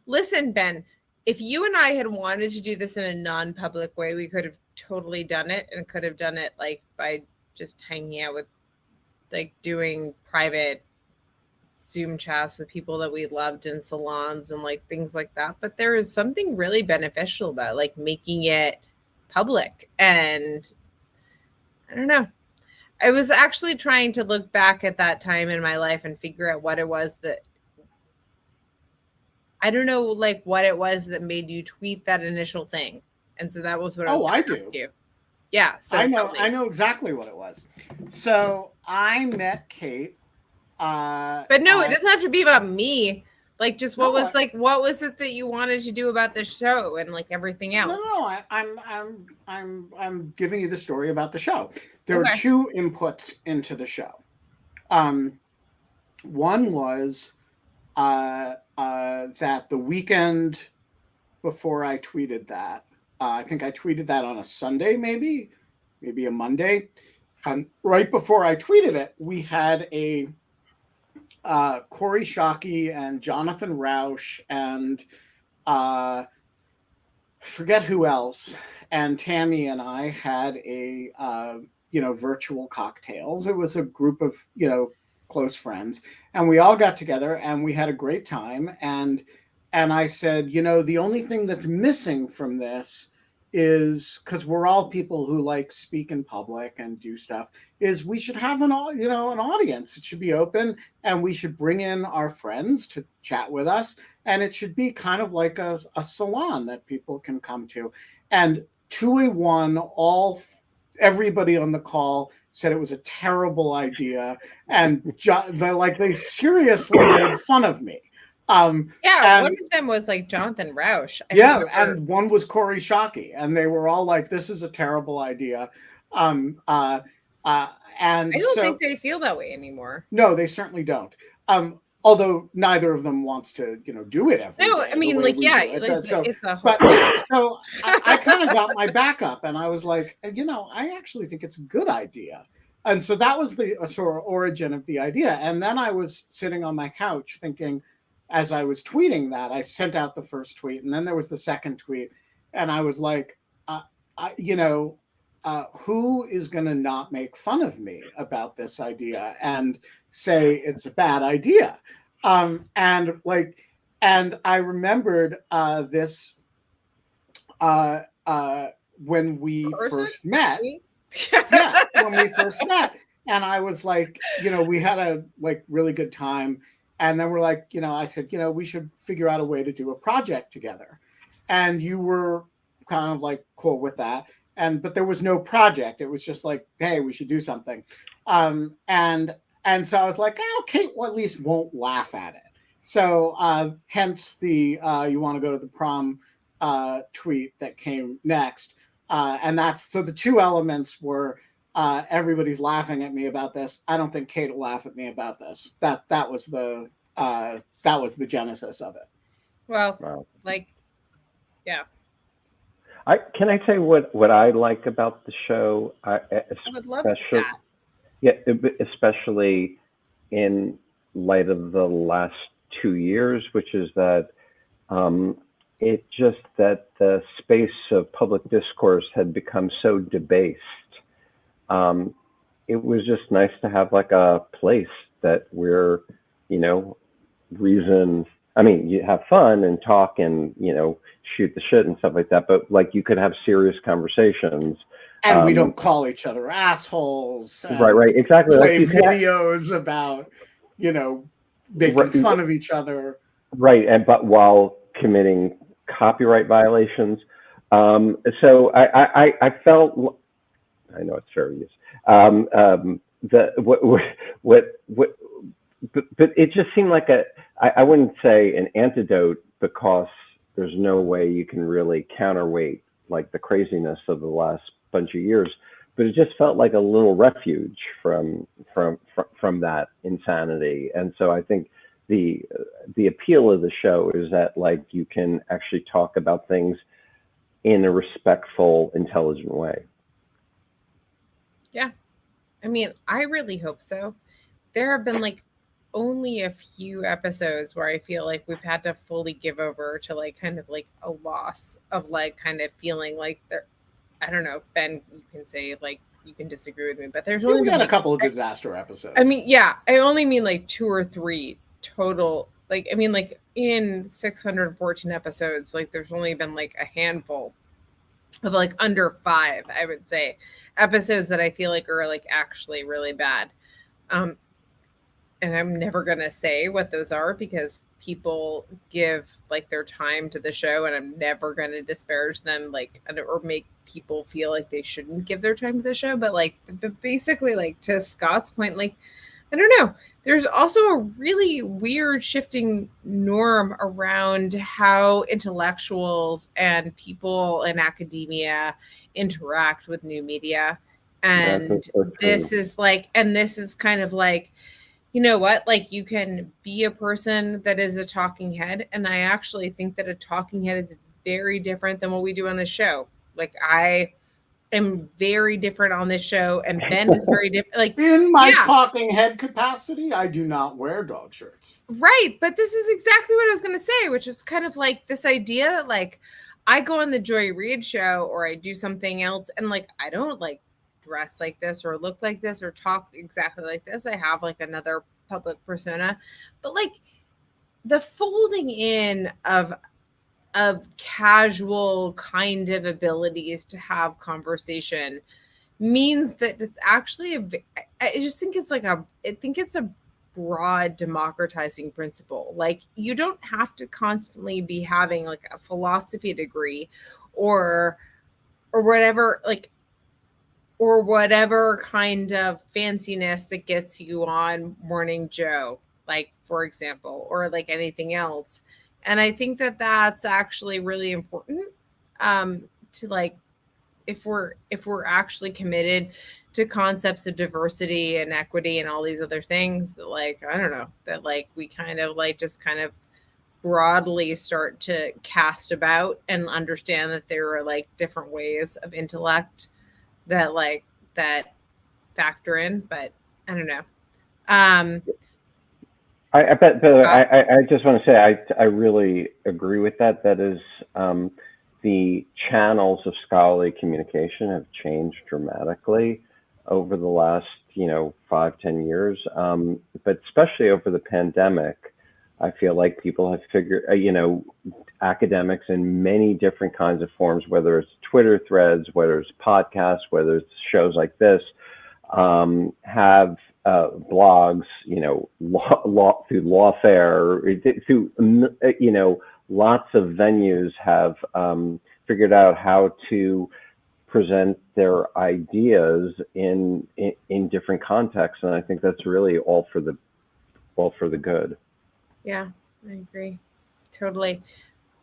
Listen, Ben, if you and I had wanted to do this in a non-public way, we could have totally done it, and could have done it by just hanging out with doing private Zoom chats with people that we loved in salons and things like that. But there is something really beneficial about making it public, and I don't know. I was actually trying to look back at that time in my life and figure out what it was that, I don't know, what it was that made you tweet that initial thing. And so that was what I do. You. Yeah. So I know exactly what it was. So I met Kate. But no, it doesn't have to be about me. What was it that you wanted to do about the show and everything else? No, I'm giving you the story about the show. There were two inputs into the show. One was that the weekend before I tweeted that, I think I tweeted that on a Sunday, maybe a Monday. Right before I tweeted it, we had a Corey Shockey and Jonathan Rausch and forget who else, and Tammy and I had a virtual cocktails. It was a group of close friends, and we all got together and we had a great time. And I said, the only thing that's missing from this is, because we're all people who speak in public and do stuff, is we should have an audience. It should be open, and we should bring in our friends to chat with us, and it should be kind of like a salon that people can come to. And 2-1, everybody on the call said it was a terrible idea, and they seriously made fun of me. One of them was Jonathan Rausch. And one was Corey Shockey, and they were all like, "This is a terrible idea." And I don't think they feel that way anymore. No, they certainly don't. although neither of them wants to, do it every No, day I mean, the way like, we yeah, do it. it's, So, it's a whole. but so I kind of got my back up, and I was like, I actually think it's a good idea. And so that was the sort of origin of the idea. And then I was sitting on my couch thinking, as I was tweeting that, I sent out the first tweet, and then there was the second tweet, and I was like, who is going to not make fun of me about this idea and say it's a bad idea? And I remembered this when we first met. Yeah, when we first met, and I was like, we had a really good time, and then we're like, I said, we should figure out a way to do a project together, and you were kind of like cool with that, but there was no project. It was just like, hey, we should do something, and so I was like, oh, Kate, at least won't laugh at it. So hence the you want to go to the prom tweet that came next. And that's so the two elements were everybody's laughing at me about this. I don't think Kate will laugh at me about this. That was the genesis of it. Well, Wow. Yeah. Can I say what I like about the show? I would love that. Yeah, especially in light of the last 2 years, which is that it just that the space of public discourse had become so debased. It was just nice to have like a place that we're, reason. I mean, you have fun and talk and, shoot the shit and stuff like that, but like you could have serious conversations. And we don't call each other assholes. Right, exactly. Play videos about, making fun of each other. Right, but while committing copyright violations. So I felt, I know it's fair use. But it just seemed like I wouldn't say an antidote, because there's no way you can really counterweight like the craziness of the last bunch of years, but it just felt like a little refuge from that insanity. And so I think the appeal of the show is that like you can actually talk about things in a respectful, intelligent way. Yeah. I mean, I really hope so. There have been like only a few episodes where I feel like we've had to fully give over to like kind of like a loss of like kind of feeling like there. I don't know, Ben, you can say like you can disagree with me, but there's only we had like, a couple of disaster episodes. I mean, yeah, I only mean like 2 or 3 total. Like, I mean, like in 614 episodes, like there's only been like a handful of like under 5, I would say, episodes that I feel like are like actually really bad. And I'm never going to say what those are because people give like their time to the show, and I'm never going to disparage them like or make people feel like they shouldn't give their time to the show. But basically, like to Scott's point, like, I don't know. There's also a really weird shifting norm around how intellectuals and people in academia interact with new media. And this is kind of like, you know what? Like you can be a person that is a talking head. And I actually think that a talking head is very different than what we do on the show. Like I am very different on this show, and Ben is very different. Like in my talking head capacity, I do not wear dog shirts. Right. But this is exactly what I was going to say, which is kind of like this idea that like I go on the Joy Reid show or I do something else, and like I don't like dress like this or look like this or talk exactly like this. I have like another public persona, but like the folding in of casual kind of abilities to have conversation means that it's actually I just think it's like a broad democratizing principle. Like you don't have to constantly be having like a philosophy degree or whatever, like, or whatever kind of fanciness that gets you on Morning Joe, like, for example, or like anything else. And I think that that's actually really important to like if we're actually committed to concepts of diversity and equity and all these other things, that like, I don't know, that like we kind of like just kind of broadly start to cast about and understand that there are like different ways of intellect that like that factor in, but I don't know. I just want to say I really agree with that. That is, the channels of scholarly communication have changed dramatically over the last 5-10 years, but especially over the pandemic. I feel like people have figured, academics in many different kinds of forms, whether it's Twitter threads, whether it's podcasts, whether it's shows like this, have blogs, through lawfare, through, lots of venues have figured out how to present their ideas in different contexts. And I think that's really all for the good. Yeah, I agree. Totally.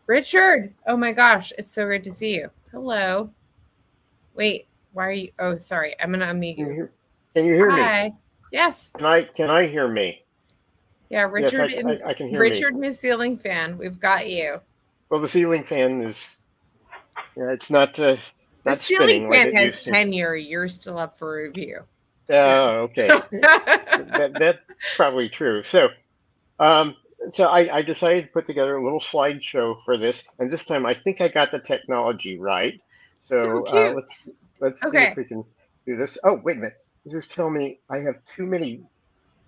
Richard, oh my gosh, it's so great to see you. Hello. Wait, why are you? Oh, sorry. I'm going to unmute you. Can you hear Hi. me? Yes. Can I hear me? Yeah, Richard. Yes, I can hear Richard me. and his ceiling fan. We've got you. Well, the ceiling fan is, it's not The not ceiling spinning like fan it has used to. tenure. You're still up for review. Oh, okay. That's probably true. So, I decided to put together a little slideshow for this, and this time I think I got the technology right. So cute. Let's see if we can do this. Oh, wait a minute. Does this tell me I have too many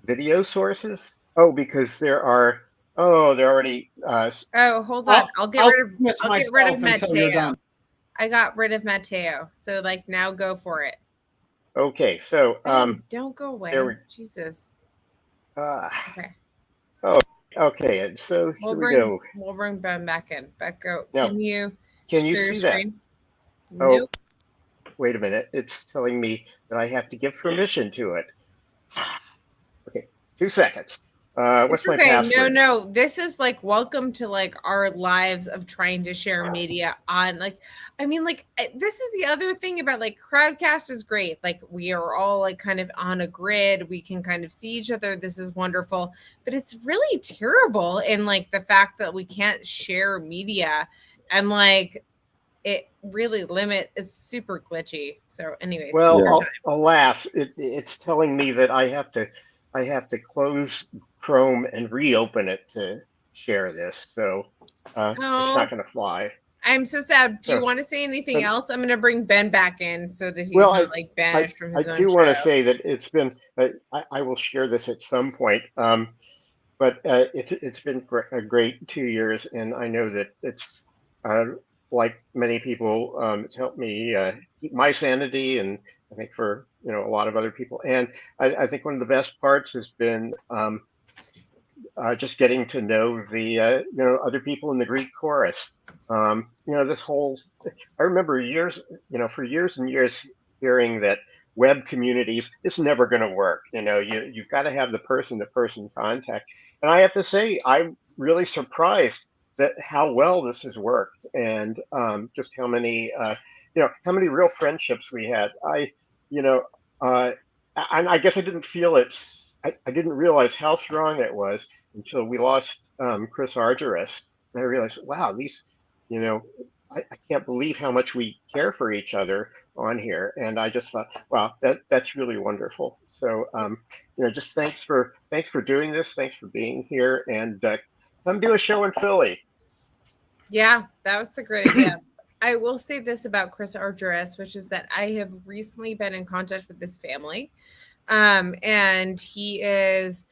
video sources? Oh, because they're already. Hold on. I'll get rid of Mateo. I got rid of Mateo. So like now go for it. Okay, so don't go away. Jesus. Okay. Oh, okay. And so here we go. We'll bring Ben back in. Becco, now, can you see that? Nope. Oh, wait a minute. It's telling me that I have to give permission to it. Okay, 2 seconds. What's my password? No. This is like welcome to like our lives of trying to share media on like, I mean, like this is the other thing about like Crowdcast is great. Like we are all like kind of on a grid. We can kind of see each other. This is wonderful, but it's really terrible in like the fact that we can't share media and like it really it's super glitchy. So anyways. Well, alas, it's telling me that I have to close Chrome and reopen it to share this, so it's not going to fly. I'm so sad. Do you want to say anything else? I'm going to bring Ben back in so that he's not like banished from his own show. I do want to say that it's been. I will share this at some point, but it's been a great 2 years, and I know that it's like many people, it's helped me keep my sanity, and I think for a lot of other people. And I think one of the best parts has been just getting to know the other people in the Greek chorus. This whole I remember for years and years hearing that web communities, it's never going to work. You've got to have the person-to-person contact. And I have to say, I'm really surprised that how well this has worked, and just how many how many real friendships we had. And I guess I didn't feel it. I didn't realize how strong it was until we lost Chris Argerus. And I realized, wow, these, I can't believe how much we care for each other on here. And I just thought, wow, that's really wonderful. So, just thanks for doing this. Thanks for being here, and come do a show in Philly. Yeah, that was a great idea. I will say this about Chris Argerus, which is that I have recently been in contact with this family. And his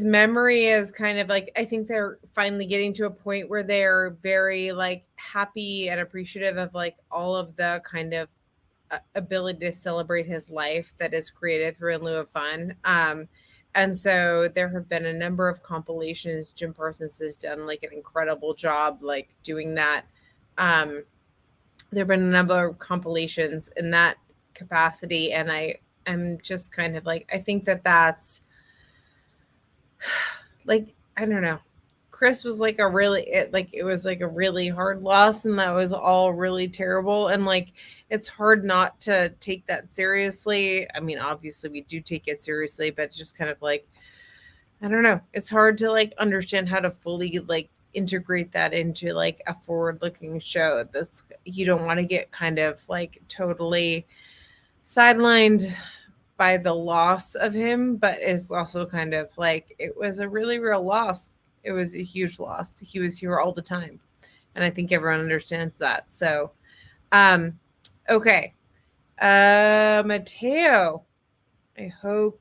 memory is kind of like, I think they're finally getting to a point where they're very like happy and appreciative of like all of the kind of ability to celebrate his life that is created through In Lieu of Fun. And so there have been a number of compilations. Jim Parsons has done like an incredible job like doing that. There have been a number of compilations in that capacity, and I'm just kind of like, I think that's like, I don't know. Chris was like it was like a really hard loss, and that was all really terrible. And like, it's hard not to take that seriously. I mean, obviously we do take it seriously, but it's just kind of like, I don't know. It's hard to like understand how to fully like integrate that into like a forward-looking show. You don't want to get kind of like totally sidelined by the loss of him, but it's also kind of like it was a really real loss. It was a huge loss. He was here all the time, and I think everyone understands that. So okay, Mateo, I hope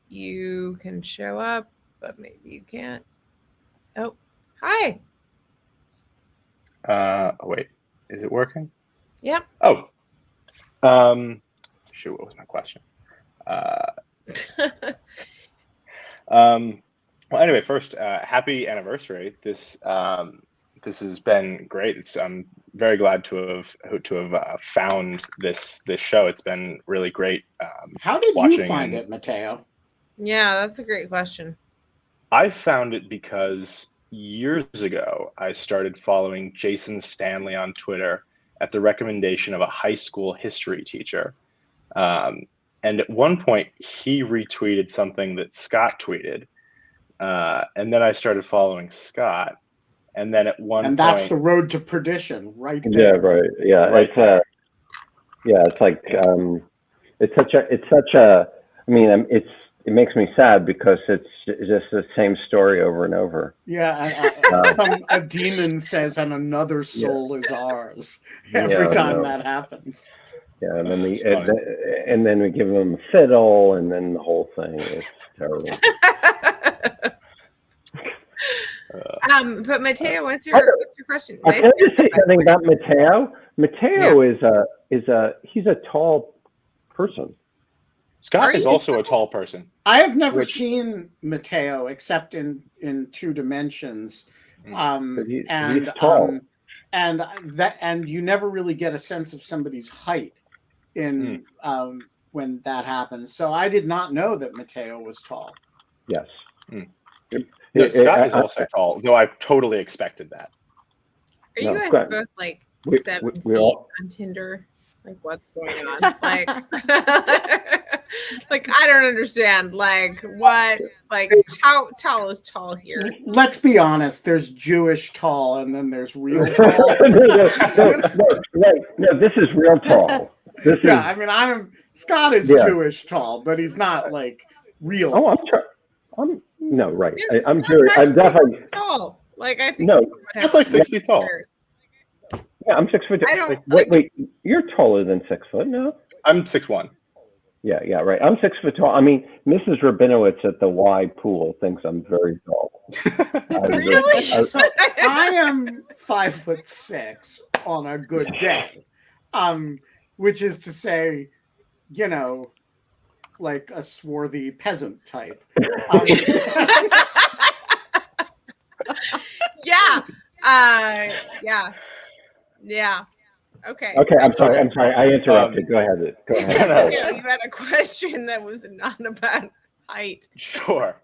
you can show up, but maybe you can't. Oh, hi. Wait, is it working? Yep. Oh, shoot, what was my question? Well, anyway, first, happy anniversary. This has been great. I'm very glad to have found this show. It's been really great. How did you find it, Mateo? Yeah, that's a great question. I found it because years ago I started following Jason Stanley on Twitter at the recommendation of a high school history teacher. And at one point, he retweeted something that Scott tweeted. And then I started following Scott. And then at one point... And that's the road to perdition, right there. Yeah, right. Yeah, right it's like, it's such a, I mean, it makes me sad because it's just the same story over and over. Yeah, a demon says, and another soul is ours every time that happens. Yeah, and then we give them a fiddle, and then the whole thing is terrible. But Mateo, what's your question? Can I just say something about Mateo? Mateo he's a tall person. Scott is also a tall person. I have never seen Mateo except in 2 dimensions, he's tall. And you never really get a sense of somebody's height in when that happens. So I did not know that Mateo was tall. Yes. No, Scott is also tall, though I totally expected that. Are you guys both like 7 feet on Tinder? Like, what's going on? Like, like, I don't understand. Like, what? Like, how tall is tall here? Let's be honest. There's Jewish tall, and then there's real tall. No, this is real tall. I mean, Scott is Jewish tall, but he's not like real. Oh, I'm no, right. I'm Jewish. I'm definitely tall. Like, I think no. Scott's like 6 feet tall. Yeah, I'm 6 foot. I don't, wait, you're taller than 6 foot, no? I'm 6'1". Yeah, right. I'm 6 foot tall. I mean, Mrs. Rabinowitz at the Y pool thinks I'm very tall. Really? I am 5'6" on a good day, which is to say, like a swarthy peasant type. Yeah. Okay. Okay. I'm sorry. I interrupted. Go ahead. You had a question that was not about height. Sure.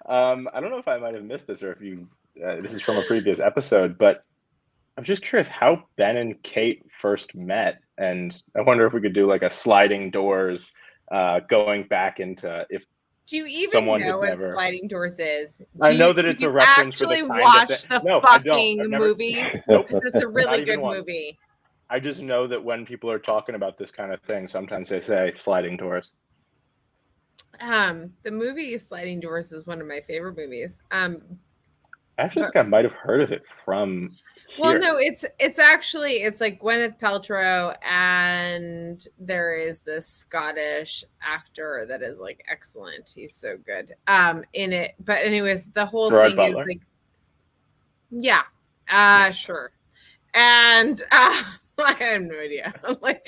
I don't know if I might have missed this or if you. This is from a previous episode, but I'm just curious how Ben and Kate first met, and I wonder if we could do like a sliding doors, going back into if. Do you even know what sliding doors is? I know that it's a reference for the kind watch the fucking movie? Nope. It's a really good movie. I just know that when people are talking about this kind of thing, sometimes they say sliding doors. The movie Sliding Doors is one of my favorite movies. I actually think I might have heard of it from here. Well, no, it's like Gwyneth Paltrow, and there is this Scottish actor that is like excellent. He's so good in it. But anyways, the whole Gerard thing Butler. is like, sure. And I have no idea. Like,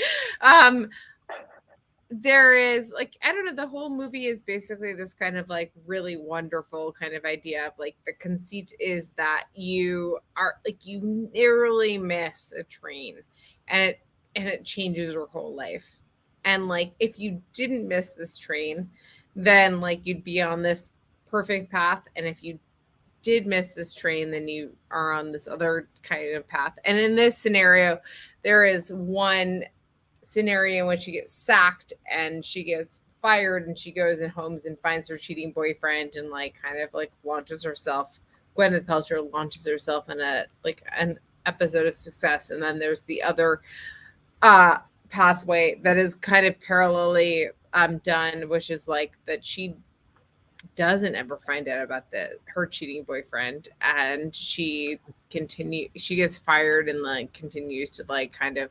there is like, I don't know, the whole movie is basically this kind of like really wonderful kind of idea of like the conceit is that you narrowly miss a train and it changes your whole life. And like, if you didn't miss this train, then like you'd be on this perfect path. And if you did miss this train, then you are on this other kind of path. And in this scenario, there is one scenario in which she gets sacked and she gets fired, and she goes in homes and finds her cheating boyfriend and like kind of like launches herself. Gwyneth Paltrow launches herself in an episode of Success. And then there's the other pathway that is kind of parallelly done, which is like that she doesn't ever find out about her cheating boyfriend, and she gets fired and like continues to like kind of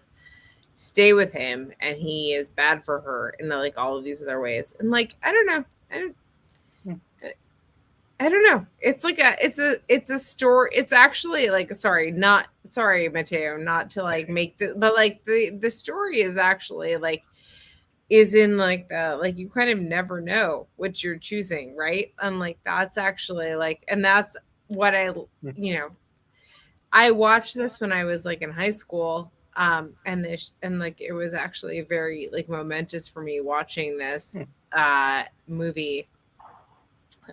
stay with him, and he is bad for her in like all of these other ways. And like I don't know. It's like it's a story. It's actually like sorry, Matteo, not to like make but like the story is actually like is in like the like you kind of never know what you're choosing, right? And like that's actually like, and that's what I watched this when I was like in high school, and like it was actually very like momentous for me watching this movie.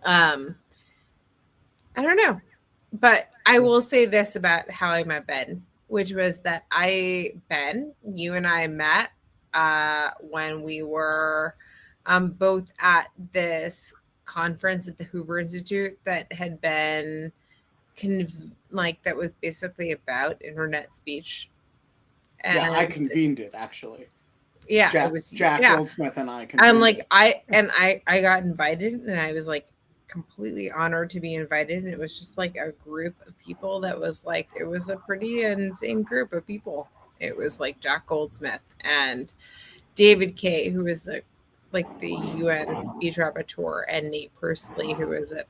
I don't know, but I will say this about how I met Ben, which was that Ben, you and I met when we were both at this conference at the Hoover Institute that had been that was basically about internet speech. And I convened it actually. Yeah, it was Jack Goldsmith and I convened and like it. I got invited, and I was like completely honored to be invited. And it was just like a group of people that was like, it was a pretty insane group of people. It was like Jack Goldsmith and David Kay, who was the UN speech rapporteur, and Nate Persley, who was at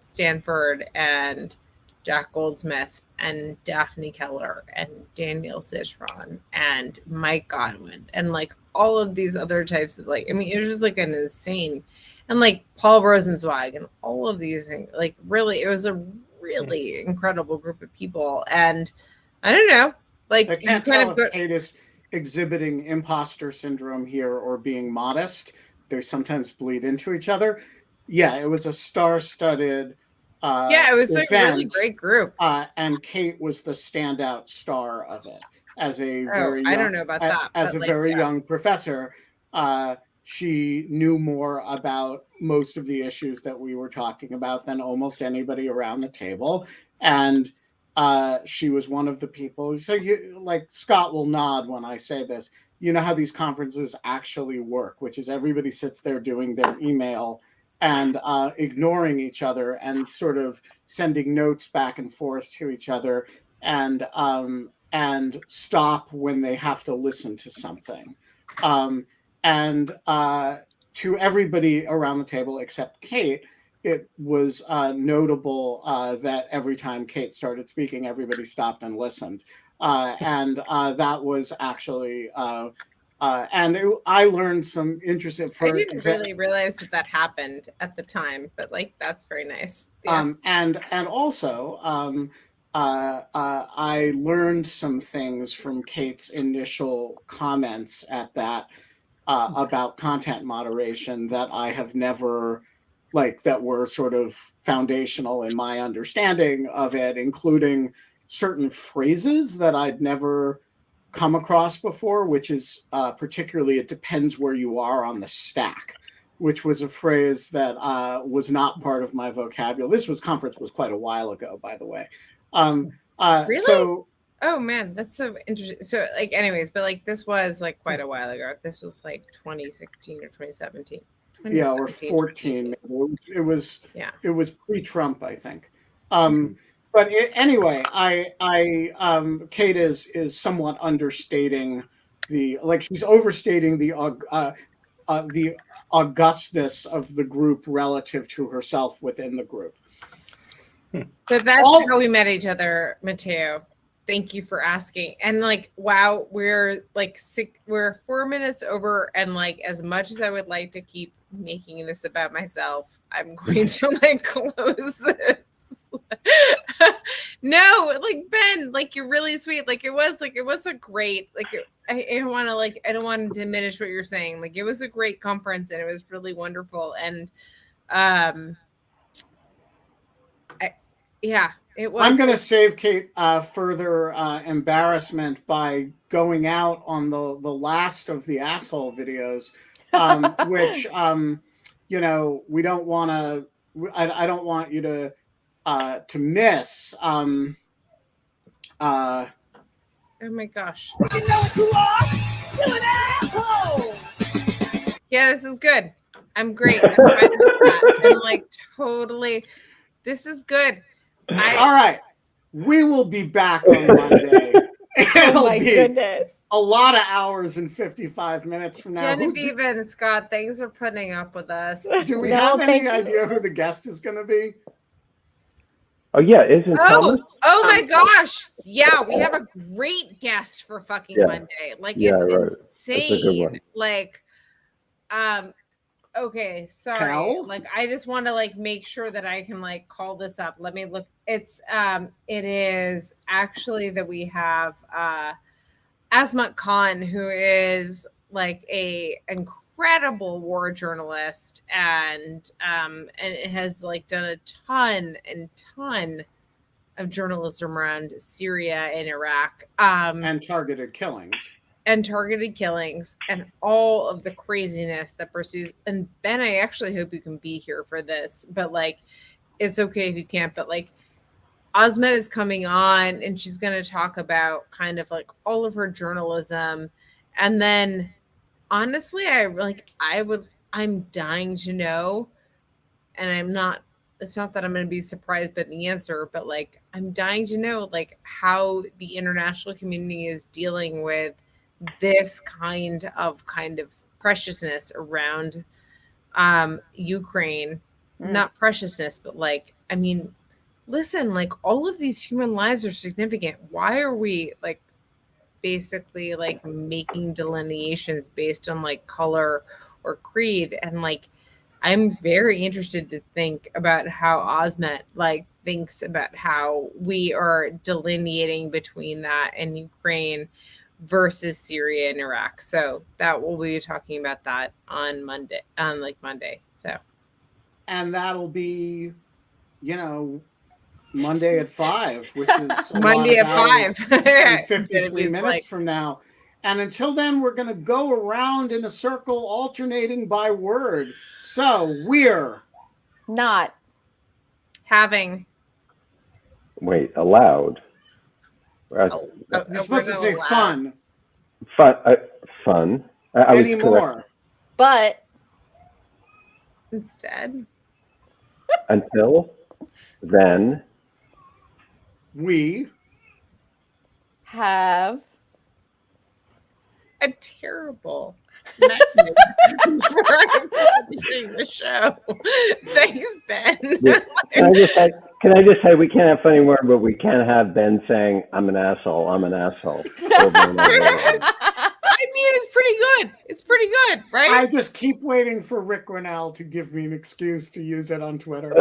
Stanford, and Jack Goldsmith and Daphne Keller and Daniel Citron and Mike Godwin and like all of these other types of like, I mean, it was just like an insane, and like Paul Rosenzweig and all of these things, like really, it was a really incredible group of people. And I don't know, like I can't tell if Kate is exhibiting imposter syndrome here or being modest. They sometimes bleed into each other. Yeah, it was a star-studded it was event, a really great group. And Kate was the standout star of it as a very young, I don't know about that. As a very young professor. She knew more about most of the issues that we were talking about than almost anybody around the table. And she was one of the people. So you like Scott will nod when I say this. You know how these conferences actually work, which is everybody sits there doing their email and ignoring each other and sort of sending notes back and forth to each other, and stop when they have to listen to something. And to everybody around the table except Kate, it was notable that every time Kate started speaking, everybody stopped and listened. And that was actually, I learned some interesting. I didn't really realize that happened at the time, but like that's very nice. Yes. And also, I learned some things from Kate's initial comments at that about content moderation that I have never, that were sort of foundational in my understanding of it, including certain phrases that I'd never come across before, which is particularly, it depends where you are on the stack, which was a phrase that was not part of my vocabulary. This conference was quite a while ago, by the way. Really? So, oh man, that's so interesting. So like, anyways, but like this was like quite a while ago. This was like 2016 or 2017. Yeah, or 14. It was pre-Trump, I think. But anyway, Kate is somewhat understating she's overstating the augustness of the group relative to herself within the group. But that's how we met each other, Matteo. Thank you for asking. And like, wow, we're 4 minutes over, and like, as much as I would like to keep making this about myself, I'm going to close this. No, like Ben, like you're really sweet. It was a great, I don't want to diminish what you're saying. Like it was a great conference and it was really wonderful. And Yeah, it was. I'm going to save Kate further embarrassment by going out on the last of the asshole videos, which you know, we don't want to. I don't want you to miss. Oh my gosh. You know what you are? You an asshole! Yeah, this is good. I'm great. I'm fine with that. I'm like totally. This is good. All right, we will be back on Monday. Oh my goodness! A lot of hours and 55 minutes from now. Genevieve and Scott, thanks for putting up with us. Do we have any idea who the guest is going to be? Oh yeah, isn't Thomas? Oh my gosh! Yeah, we have a great guest for fucking Monday. Like it's insane. Like, okay, sorry. Cal? Like, I just want to like make sure that I can like call this up. Let me look. It is actually that we have Asmat Khan, who is like a incredible war journalist and it has like done a ton of journalism around Syria and Iraq and targeted killings and all of the craziness that pursues. And Ben, I actually hope you can be here for this, but like it's okay if you can't, but like Asmat is coming on and she's going to talk about kind of like all of her journalism. And then honestly, I'm dying to know, and it's not that I'm going to be surprised by the answer, but like, I'm dying to know like how the international community is dealing with this kind of preciousness around Ukraine. Not preciousness, but like, I mean, listen, like all of these human lives are significant. Why are we like basically like making delineations based on like color or creed? And like, I'm very interested to think about how Asmat like thinks about how we are delineating between that and Ukraine versus Syria and Iraq. So that we'll be talking about that on Monday. So, and that'll be, you know, Monday at 5, which is Monday at 5 and 53 minutes from now. And until then, we're going to go around in a circle, alternating by word. So we're not Wait, allowed. You're supposed to say fun. Fun. I anymore. But instead, until then, we have a terrible mechanism for finishing the show. Thanks, Ben. Yeah. Can I just say we can't have funny word, but we can have Ben saying, I'm an asshole. I'm an asshole. I mean, it's pretty good. It's pretty good, right? I just keep waiting for Rick Grinnell to give me an excuse to use it on Twitter.